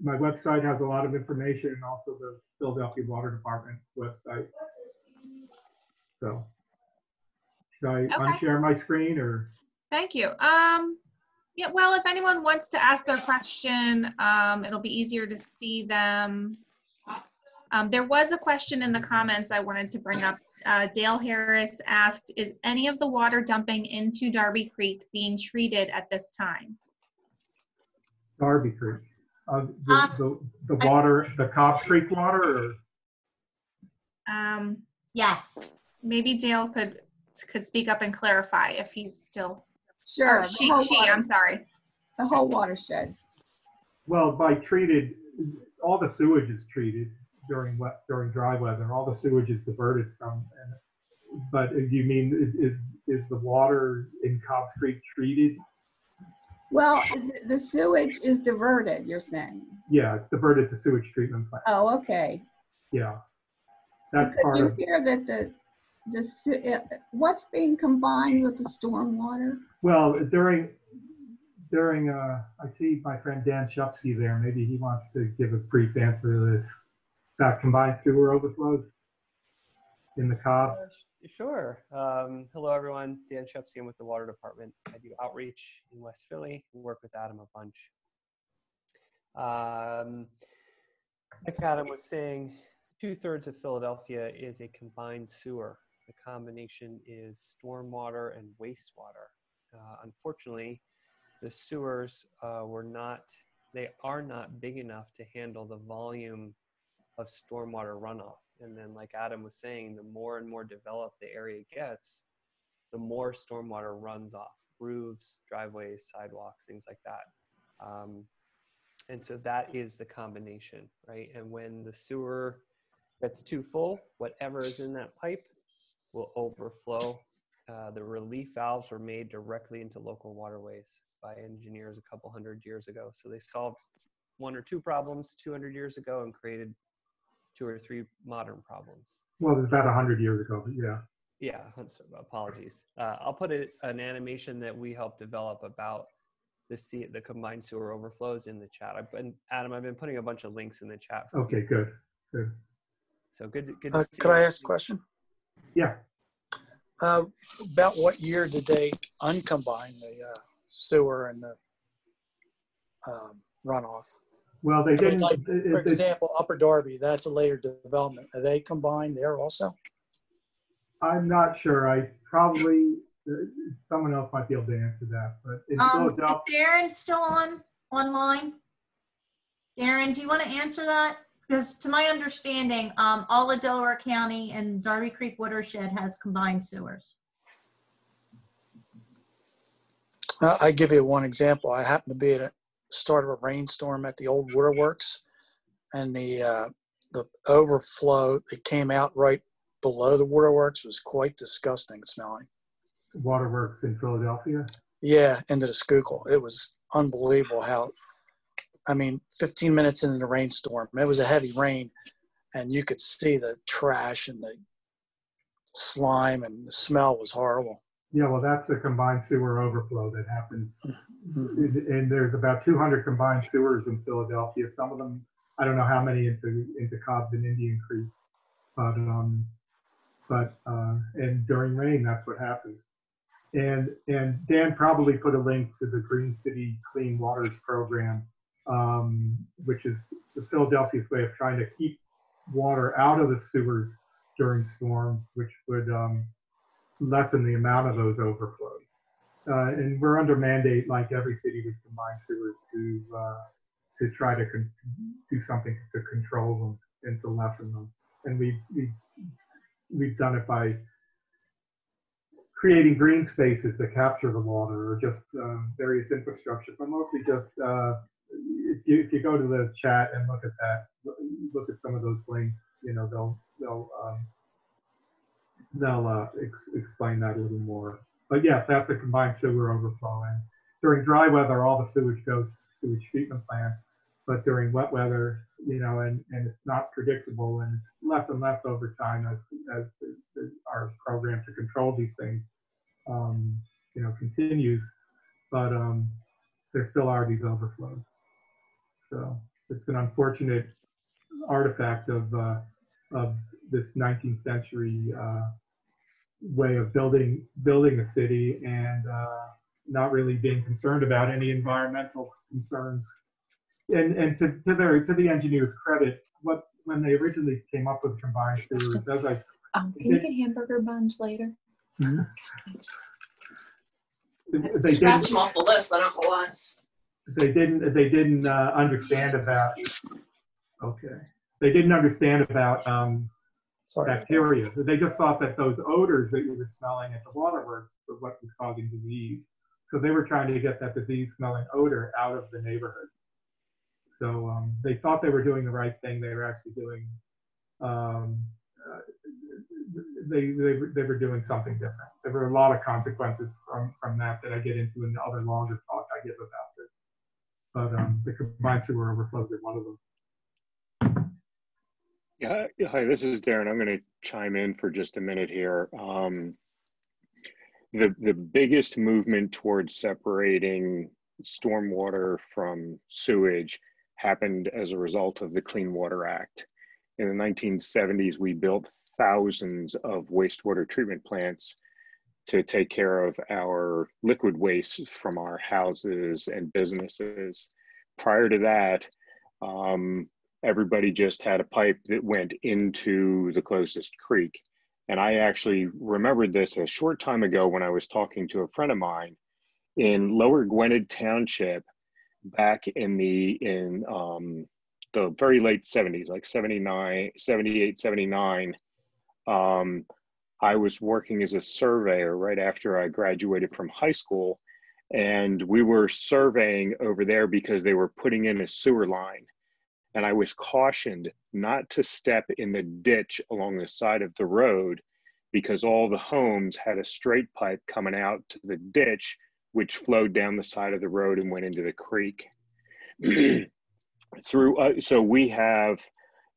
my website has a lot of information, and also the Philadelphia Water Department website. So should I unshare my screen, or? Thank you. Yeah. Well, if anyone wants to ask a question, it'll be easier to see them. There was a question in the comments I wanted to bring up. Dale Harris asked, is any of the water dumping into Darby Creek being treated at this time? Darby Creek. The water, the Cobbs Creek water, or? Yes. Maybe Dale could speak up and clarify if he's still. Sure. I'm sorry. The whole watershed. Well, by treated, all the sewage is treated during dry weather. All the sewage is diverted from. But you mean is the water in Cobbs Creek treated? Well, the sewage is diverted, you're saying? Yeah, it's diverted to sewage treatment plant. Oh, okay. Yeah, that's Because part you of. hear that what's being combined with the stormwater? Well, during I see my friend Dan Shupsky there. Maybe he wants to give a brief answer to this. That combined sewer overflows in the Cobb. Sure. Hello, everyone. Dan Shupsky. I'm with the Water Department. I do outreach in West Philly. We work with Adam a bunch. Like Adam was saying, 2/3 of Philadelphia is a combined sewer. The combination is stormwater and wastewater. Unfortunately, the sewers are not big enough to handle the volume of stormwater runoff. And then, like Adam was saying, the more and more developed the area gets, the more stormwater runs off roofs, driveways, sidewalks, things like that. And so that is the combination, right? And when the sewer gets too full, whatever is in that pipe will overflow. The relief valves were made directly into local waterways by engineers a couple hundred years ago. So they solved one or two problems 200 years ago and created 2 or 3 modern problems. Well, it was about 100 years ago, but yeah. Yeah, apologies. I'll put an animation that we helped develop about the combined sewer overflows in the chat. Adam, I've been putting a bunch of links in the chat. Okay, good. So good to see could I ask a question? Yeah. About what year did they uncombine the sewer and the runoff? Well, they I mean, didn't. like, for example, Upper Darby, that's a later development. Are they combined there also? I'm not sure. I probably, someone else might be able to answer that. But in Is Philadelphia, Darren still online? Darren, do you want to answer that? Because to my understanding, all of Delaware County and Darby Creek Watershed has combined sewers. I give you one example. I happened to be at the start of a rainstorm at the old waterworks, and the overflow that came out right below the waterworks was quite disgusting smelling. Waterworks in Philadelphia? Yeah, into the Schuylkill. It was unbelievable how, I mean, 15 minutes into the rainstorm, it was a heavy rain, and you could see the trash and the slime, and the smell was horrible. Yeah, well, that's a combined sewer overflow that happens. And there's about 200 combined sewers in Philadelphia. Some of them, I don't know how many into Cobb's and Indian Creek, and during rain, that's what happens. And Dan probably put a link to the Green City Clean Waters program, which is the Philadelphia's way of trying to keep water out of the sewers during storms, which would lessen the amount of those overflows. And we're under mandate, like every city with combined sewers, to try to do something to control them and to lessen them. And we've done it by creating green spaces that capture the water, or just various infrastructure, but mostly just if you go to the chat and look at that, look at some of those links, you know, they'll explain that a little more. But yes, that's a combined sewer overflow. And during dry weather, all the sewage goes to sewage treatment plants. But during wet weather, you know, and it's not predictable, and less and less over time as our program to control these things, you know, continues. But there still are these overflows. So it's an unfortunate artifact of this 19th century way of building a city, and not really being concerned about any environmental concerns. And to the engineers' credit, when they originally came up with combined sewers, can you get hamburger buns later? They scratch them off the list. I don't know why. They didn't understand about. Okay. They didn't understand about bacteria. They just thought that those odors that you were smelling at the waterworks were what was causing disease. So they were trying to get that disease-smelling odor out of the neighborhoods. So they thought they were doing the right thing. They were actually doing, they were doing something different. There were a lot of consequences from that I get into in the other longer talk I give about this. But the combined sewer overflows are one of them. Yeah, hi, this is Darren. I'm going to chime in for just a minute here. The biggest movement towards separating stormwater from sewage happened as a result of the Clean Water Act. In the 1970s, we built thousands of wastewater treatment plants to take care of our liquid waste from our houses and businesses. Prior to that, everybody just had a pipe that went into the closest creek. And I actually remembered this a short time ago when I was talking to a friend of mine in Lower Gwinnett Township back in the very late 70s, like 78, 79. I was working as a surveyor right after I graduated from high school, and we were surveying over there because they were putting in a sewer line. And I was cautioned not to step in the ditch along the side of the road because all the homes had a straight pipe coming out to the ditch, which flowed down the side of the road and went into the creek. So we have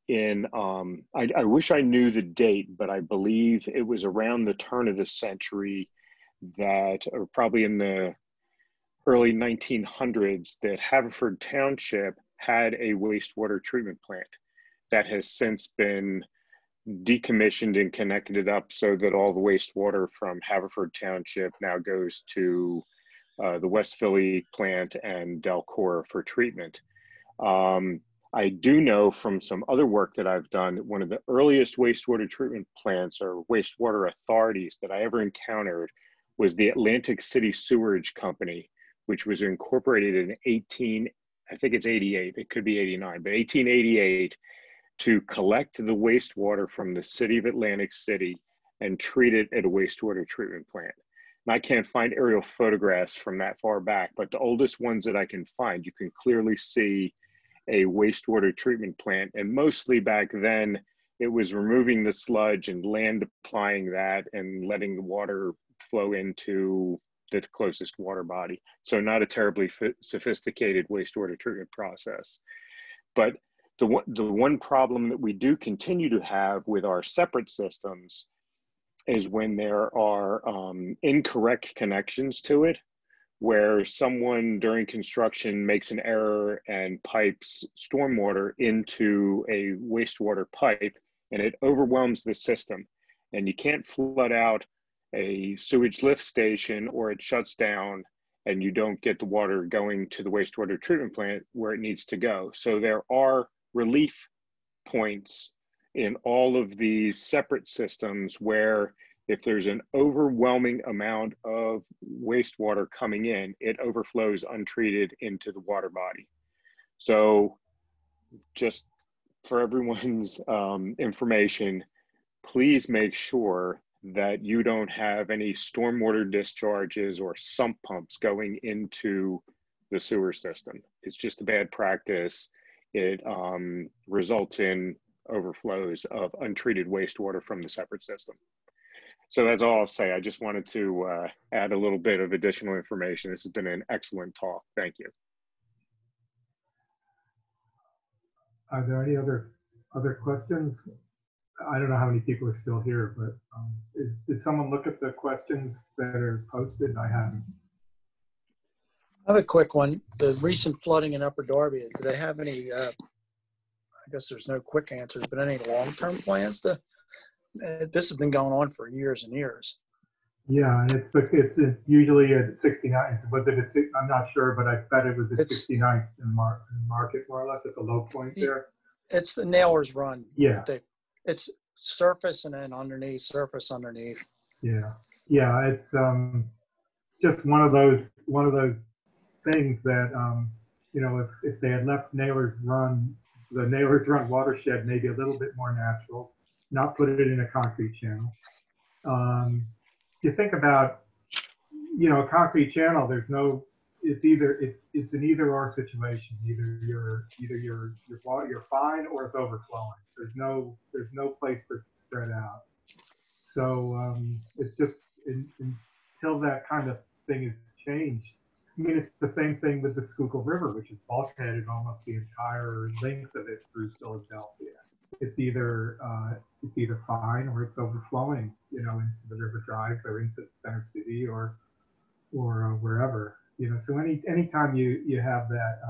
in, I wish I knew the date, but I believe it was around the turn of the century that, or probably in the early 1900s, that Haverford Township had a wastewater treatment plant that has since been decommissioned and connected it up so that all the wastewater from Haverford Township now goes to the West Philly plant and Delcor for treatment. I do know from some other work that I've done that one of the earliest wastewater treatment plants or wastewater authorities that I ever encountered was the Atlantic City Sewerage Company, which was incorporated in I think it's 88, it could be 89, but 1888, to collect the wastewater from the city of Atlantic City and treat it at a wastewater treatment plant. And I can't find aerial photographs from that far back, but the oldest ones that I can find, you can clearly see a wastewater treatment plant. And mostly back then, it was removing the sludge and land applying that and letting the water flow into the closest water body. So not a terribly sophisticated wastewater treatment process. But the one problem that we do continue to have with our separate systems is when there are incorrect connections to it, where someone during construction makes an error and pipes stormwater into a wastewater pipe, and it overwhelms the system. And you can't flood out a sewage lift station, or it shuts down and you don't get the water going to the wastewater treatment plant where it needs to go. So there are relief points in all of these separate systems where if there's an overwhelming amount of wastewater coming in, it overflows untreated into the water body. So just for everyone's information, please make sure that you don't have any stormwater discharges or sump pumps going into the sewer system. It's just a bad practice. It results in overflows of untreated wastewater from the separate system. So that's all I'll say. I just wanted to add a little bit of additional information. This has been an excellent talk. Thank you. Are there any other questions? I don't know how many people are still here, but did someone look at the questions that are posted? I haven't. I have a quick one. The recent flooding in Upper Darby, do they have any, I guess there's no quick answers, but any long-term plans? This has been going on for years and years. Yeah, it's usually at 69. Was it at, I'm not sure, but I bet it was at 69th in Market, more or less, at the low point there. It's the Nailers Run. Yeah. It's surface and then underneath, surface underneath. Yeah, yeah. It's just one of those things that you know, if they had left Nailers Run, the Nailers Run watershed maybe a little bit more natural, not put it in a concrete channel. You think about, you know, a concrete channel. There's no. It's an either-or situation. Either you're fine or it's overflowing. There's no place for it to spread out. So it's just until that kind of thing is changed. I mean, it's the same thing with the Schuylkill River, which is bulkheaded almost the entire length of it through Philadelphia. It's either fine or it's overflowing, you know, into the river drives or into the center city or wherever. You know, so anytime you have that,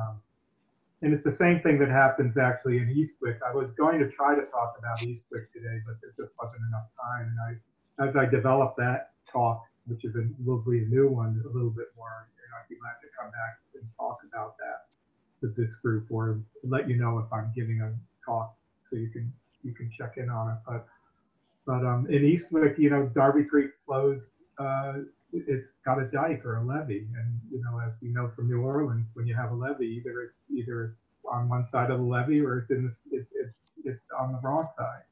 and it's the same thing that happens actually in Eastwick. I was going to try to talk about Eastwick today, but there just wasn't enough time. And as I developed that talk, which is will be a new one, a little bit more, you know, I'd be glad to come back and talk about that with this group, or let you know if I'm giving a talk, so you can check in on it. But in Eastwick, you know, Darby Creek flows. It's got a dike or a levee, and you know, as we know from New Orleans, when you have a levee, either it's on one side of the levee or it's on the wrong side.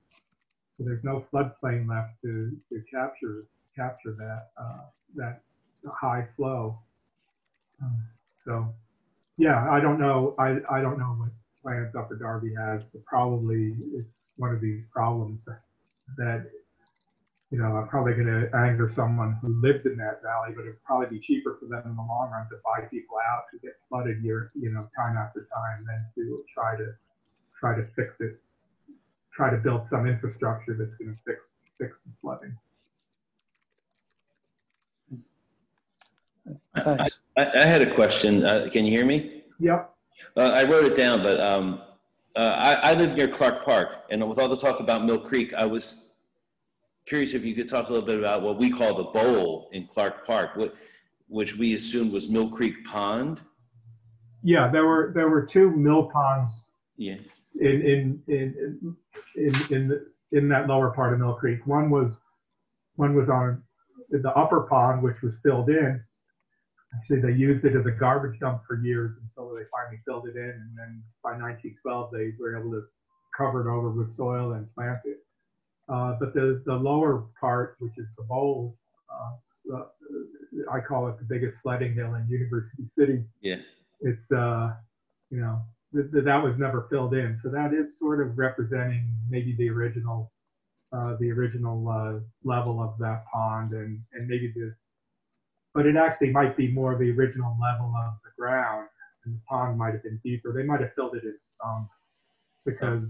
So there's no floodplain left to capture that high flow. So yeah, I don't know. I don't know what plans Upper Darby has, but probably it's one of these problems that you know, I'm probably going to anger someone who lives in that valley, but it'd probably be cheaper for them in the long run to buy people out who get flooded time after time than to try to fix it, try to build some infrastructure that's going to fix the flooding. Thanks. I had a question. Can you hear me? Yep. I wrote it down, but I live near Clark Park, and with all the talk about Mill Creek, I was curious if you could talk a little bit about what we call the bowl in Clark Park, which we assumed was Mill Creek Pond. Yeah, there were two mill ponds. Yeah. In that lower part of Mill Creek. One was on the upper pond, which was filled in. Actually, they used it as a garbage dump for years until they finally filled it in, and then by 1912 they were able to cover it over with soil and plant it. But the lower part, which is the bowl, I call it the biggest sledding hill in University City. Yeah. It's you know, that was never filled in, so that is sort of representing maybe the original level of that pond, and maybe but it actually might be more the original level of the ground, and the pond might have been deeper. They might have filled it in some, because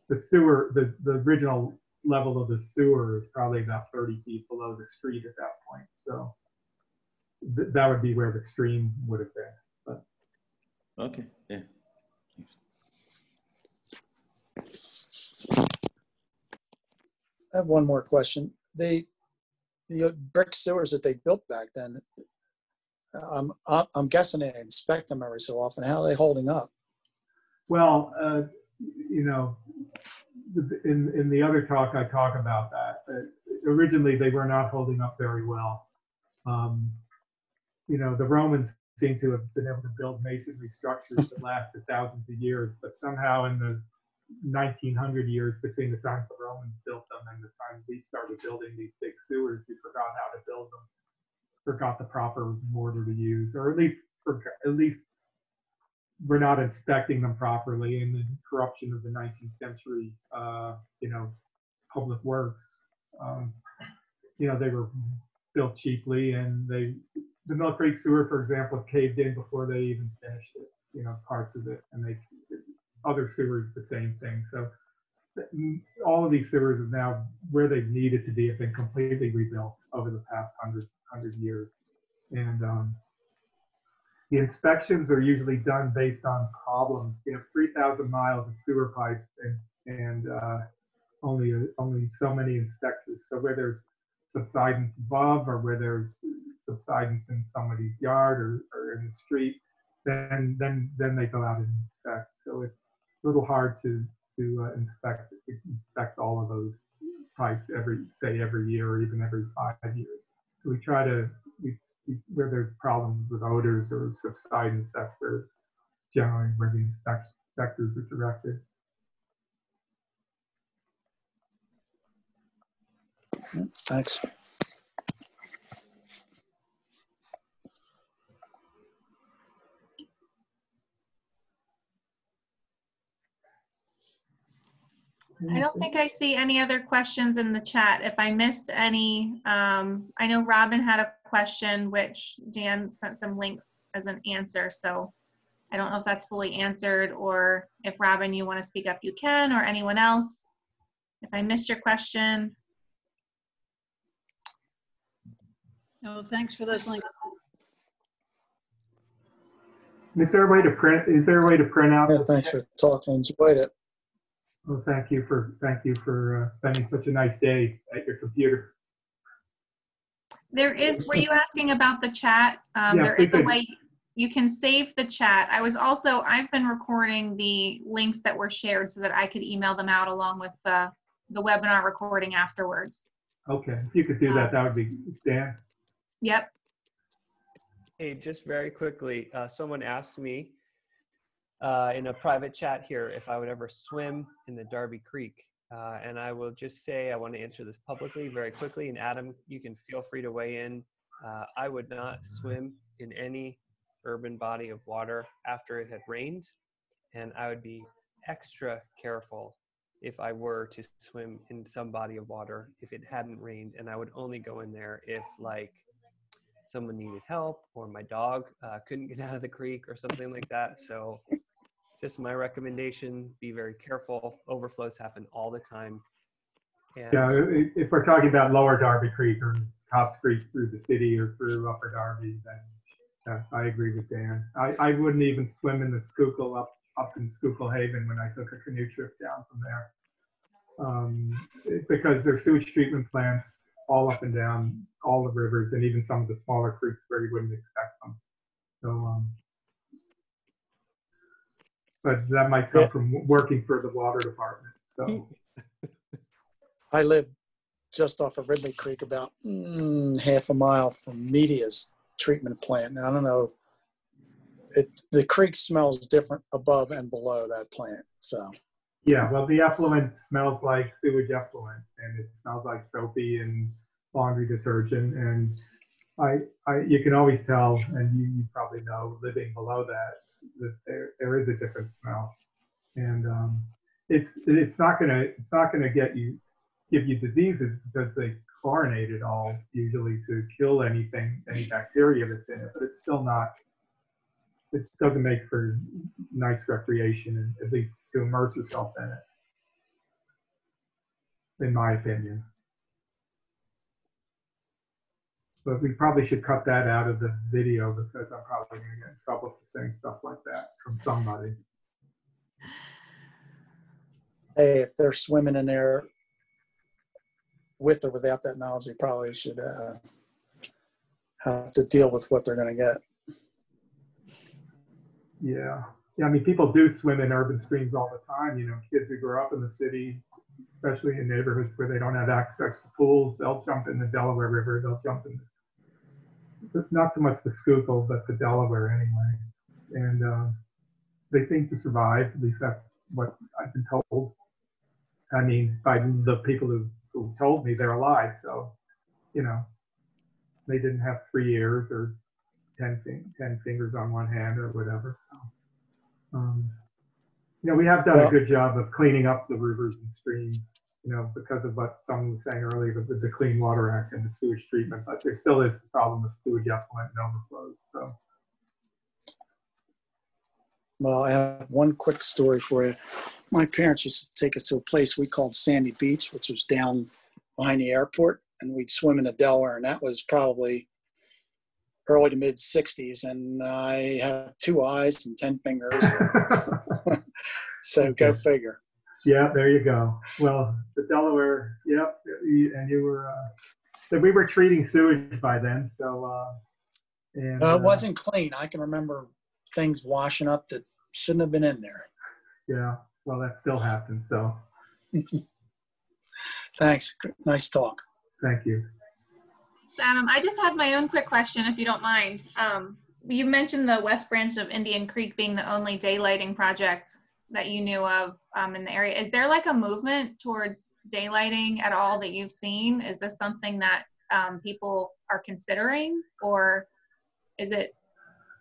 the sewer, the original level of the sewer is probably about 30 feet below the street at that point. So that would be where the stream would have been. But. Okay, yeah. I have one more question. The brick sewers that they built back then, I'm guessing they inspect them every so often. How are they holding up? Well, you know, in the other talk, I talk about that. Originally, they were not holding up very well. You know, the Romans seem to have been able to build masonry structures that lasted thousands of years, but somehow in the 1900 years between the time the Romans built them and the time we started building these big sewers, we forgot how to build them, forgot the proper mortar to use, or at least we're not inspecting them properly. In the corruption of the 19th century, you know, public works, you know, they were built cheaply, and the Mill Creek sewer, for example, caved in before they even finished it, you know, parts of it, and other sewers, the same thing. So all of these sewers are now where they've needed to be, have been completely rebuilt over the past 100 years. And the inspections are usually done based on problems. You know, 3,000 miles of sewer pipes, and only so many inspectors. So where there's subsidence above, or where there's subsidence in somebody's yard or in the street, then they go out and inspect. So it's a little hard to inspect all of those pipes every year, or even every 5 years. So we try to, where there's problems with odors or subsidence, that's generally where the inspectors are directed. Thanks. I don't think I see any other questions in the chat. If I missed any, I know Robin had a question, which Dan sent some links as an answer. So I don't know if that's fully answered, or if Robin, you want to speak up, you can, or anyone else. If I missed your question. No, thanks for those links. Is there a way to print? Is there a way to print out? Yeah, thanks for talking. Enjoyed it. Well, thank you for spending such a nice day at your computer. There is. Were you asking about the chat? Yeah, there is a way you can save the chat. I've been recording the links that were shared so that I could email them out along with the webinar recording afterwards. Okay, if you could do that, that would be Dan. Yep. Hey, just very quickly, someone asked me in a private chat here if I would ever swim in the Darby Creek. And I will just say I want to answer this publicly very quickly. And Adam, you can feel free to weigh in. I would not swim in any urban body of water after it had rained. And I would be extra careful if I were to swim in some body of water if it hadn't rained. And I would only go in there if, like, someone needed help or my dog couldn't get out of the creek or something like that. So just my recommendation, be very careful. Overflows happen all the time. And yeah, if we're talking about lower Darby Creek or Cops Creek through the city or through upper Darby, then I agree with Dan. I wouldn't even swim in the Schuylkill up in Schuylkill Haven when I took a canoe trip down from there. Because there's sewage treatment plants all up and down all the rivers, and even some of the smaller creeks where you wouldn't expect them. So, but that might come from working for the water department. So, I live just off of Ridley Creek, about half a mile from Media's treatment plant. And I don't know, the creek smells different above and below that plant. So. Yeah, well, the effluent smells like sewage effluent, and it smells like soapy and laundry detergent. And you can always tell, and you probably know, living below that there is a different smell, and it's not gonna give you diseases because they chlorinate it all usually to kill any bacteria that's in it, but it's still not. It doesn't make for nice recreation, and at least to immerse yourself in it, in my opinion. But we probably should cut that out of the video because I'm probably going to get in trouble for saying stuff like that from somebody. Hey, if they're swimming in there with or without that knowledge, you probably should have to deal with what they're going to get. Yeah. Yeah, I mean, people do swim in urban streams all the time. You know, kids who grow up in the city, especially in neighborhoods where they don't have access to pools, they'll jump in the Delaware River. They'll jump in, not so much the Schuylkill, but the Delaware anyway. And they seem to survive. At least that's what I've been told. I mean, by the people who told me they're alive. So, you know, they didn't have 3 ears or 10 fingers on one hand or whatever. So, you know, we have done a good job of cleaning up the rivers and streams, you know, because of what someone was saying earlier with the Clean Water Act and the sewage treatment, but there still is the problem with sewage effluent and overflows. So. Well, I have one quick story for you. My parents used to take us to a place we called Sandy Beach, which was down behind the airport, and we'd swim in the Delaware, and that was probably early to mid 60s, and I have 2 eyes and 10 fingers. So okay. Go figure. Yeah, there you go. Well, the Delaware, yep, and you were, we were treating sewage by then, so. It wasn't clean. I can remember things washing up that shouldn't have been in there. Yeah, well, that still happens, so. Thanks. Nice talk. Thank you. Adam, I just had my own quick question, if you don't mind. You mentioned the West Branch of Indian Creek being the only daylighting project that you knew of in the area. Is there like a movement towards daylighting at all that you've seen? Is this something that people are considering, or is it?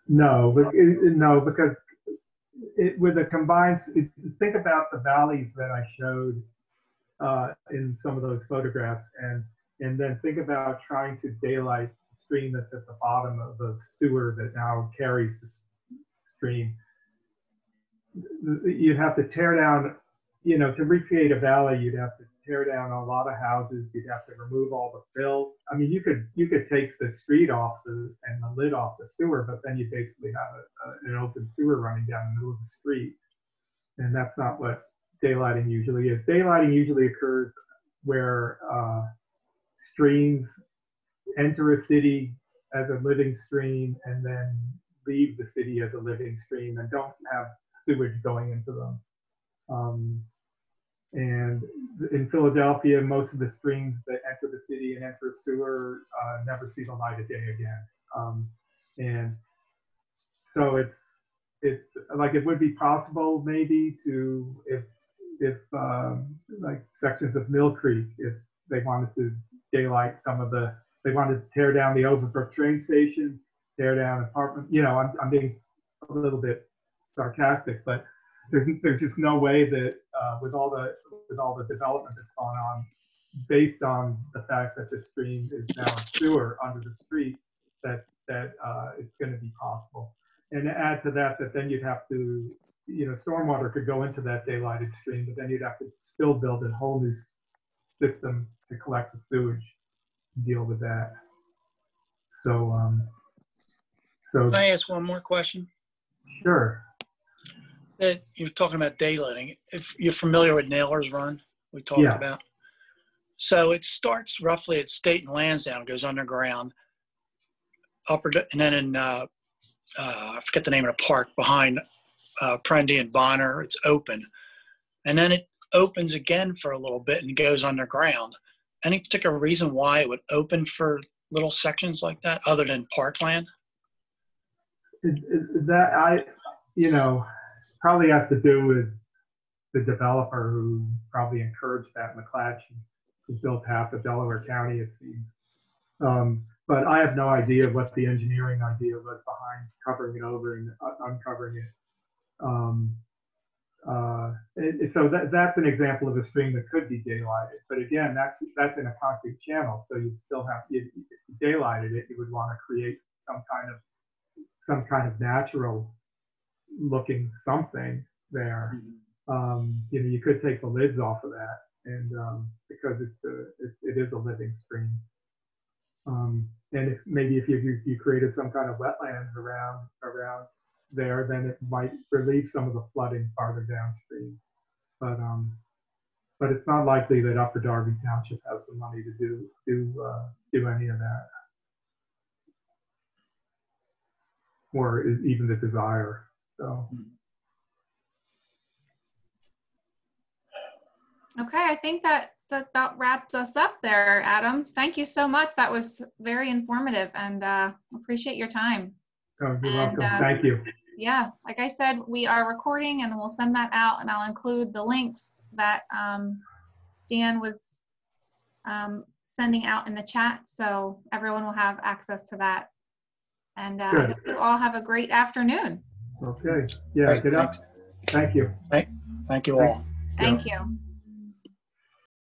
No, because with a combined, think about the valleys that I showed in some of those photographs, and then think about trying to daylight the stream that's at the bottom of the sewer that now carries the stream. You'd have to tear down, you know, to recreate a valley, you'd have to tear down a lot of houses. You'd have to remove all the fill. I mean, you could take the street off and the lid off the sewer, but then you basically have an open sewer running down the middle of the street. And that's not what daylighting usually is. Daylighting usually occurs where streams enter a city as a living stream and then leave the city as a living stream and don't have sewage going into them. And in Philadelphia, most of the streams that enter the city and enter a sewer never see the light of day again. And so it's like it would be possible maybe to, if like sections of Mill Creek, if they wanted to daylight some of they wanted to tear down the Overbrook train station, tear down apartment, you know, I'm being a little bit sarcastic, but there's just no way that with all the development that's gone on, based on the fact that the stream is now a sewer under the street, that it's going to be possible. And to add to that, then you'd have to, you know, stormwater could go into that daylighted stream, but then you'd have to still build a whole new system to collect the sewage and deal with that. So Can I ask one more question? Sure. that you're talking about daylighting. If you're familiar with Naylor's Run, we talked Yeah. about. So it starts roughly at State and Lansdowne, goes underground, and then in I forget the name of the park behind Prendy and Bonner. It's open, and then it opens again for a little bit and goes underground. Any particular reason why it would open for little sections like that, other than parkland? That probably has to do with the developer who probably encouraged that, McClatchy, who built half of Delaware County, it seems. But I have no idea what the engineering idea was behind covering it over and uncovering it. So that's an example of a stream that could be daylighted. But again, that's in a concrete channel, so you'd still have, if you daylighted it, you would want to create some kind of natural looking something there. You could take the lids off of that, and because it is a living stream. And if you created some kind of wetlands around there, then it might relieve some of the flooding farther downstream. But it's not likely that Upper Darby Township has the money to do any of that, or even the desire. So. Okay, I think that about wraps us up there, Adam. Thank you so much. That was very informative, and appreciate your time. Oh, you're welcome. Thank you. Yeah, like I said, we are recording, and we'll send that out, and I'll include the links that Dan was sending out in the chat, so everyone will have access to that. And I hope you all have a great afternoon. Okay. Yeah. Good. Thank you. Thank you all. Thank you.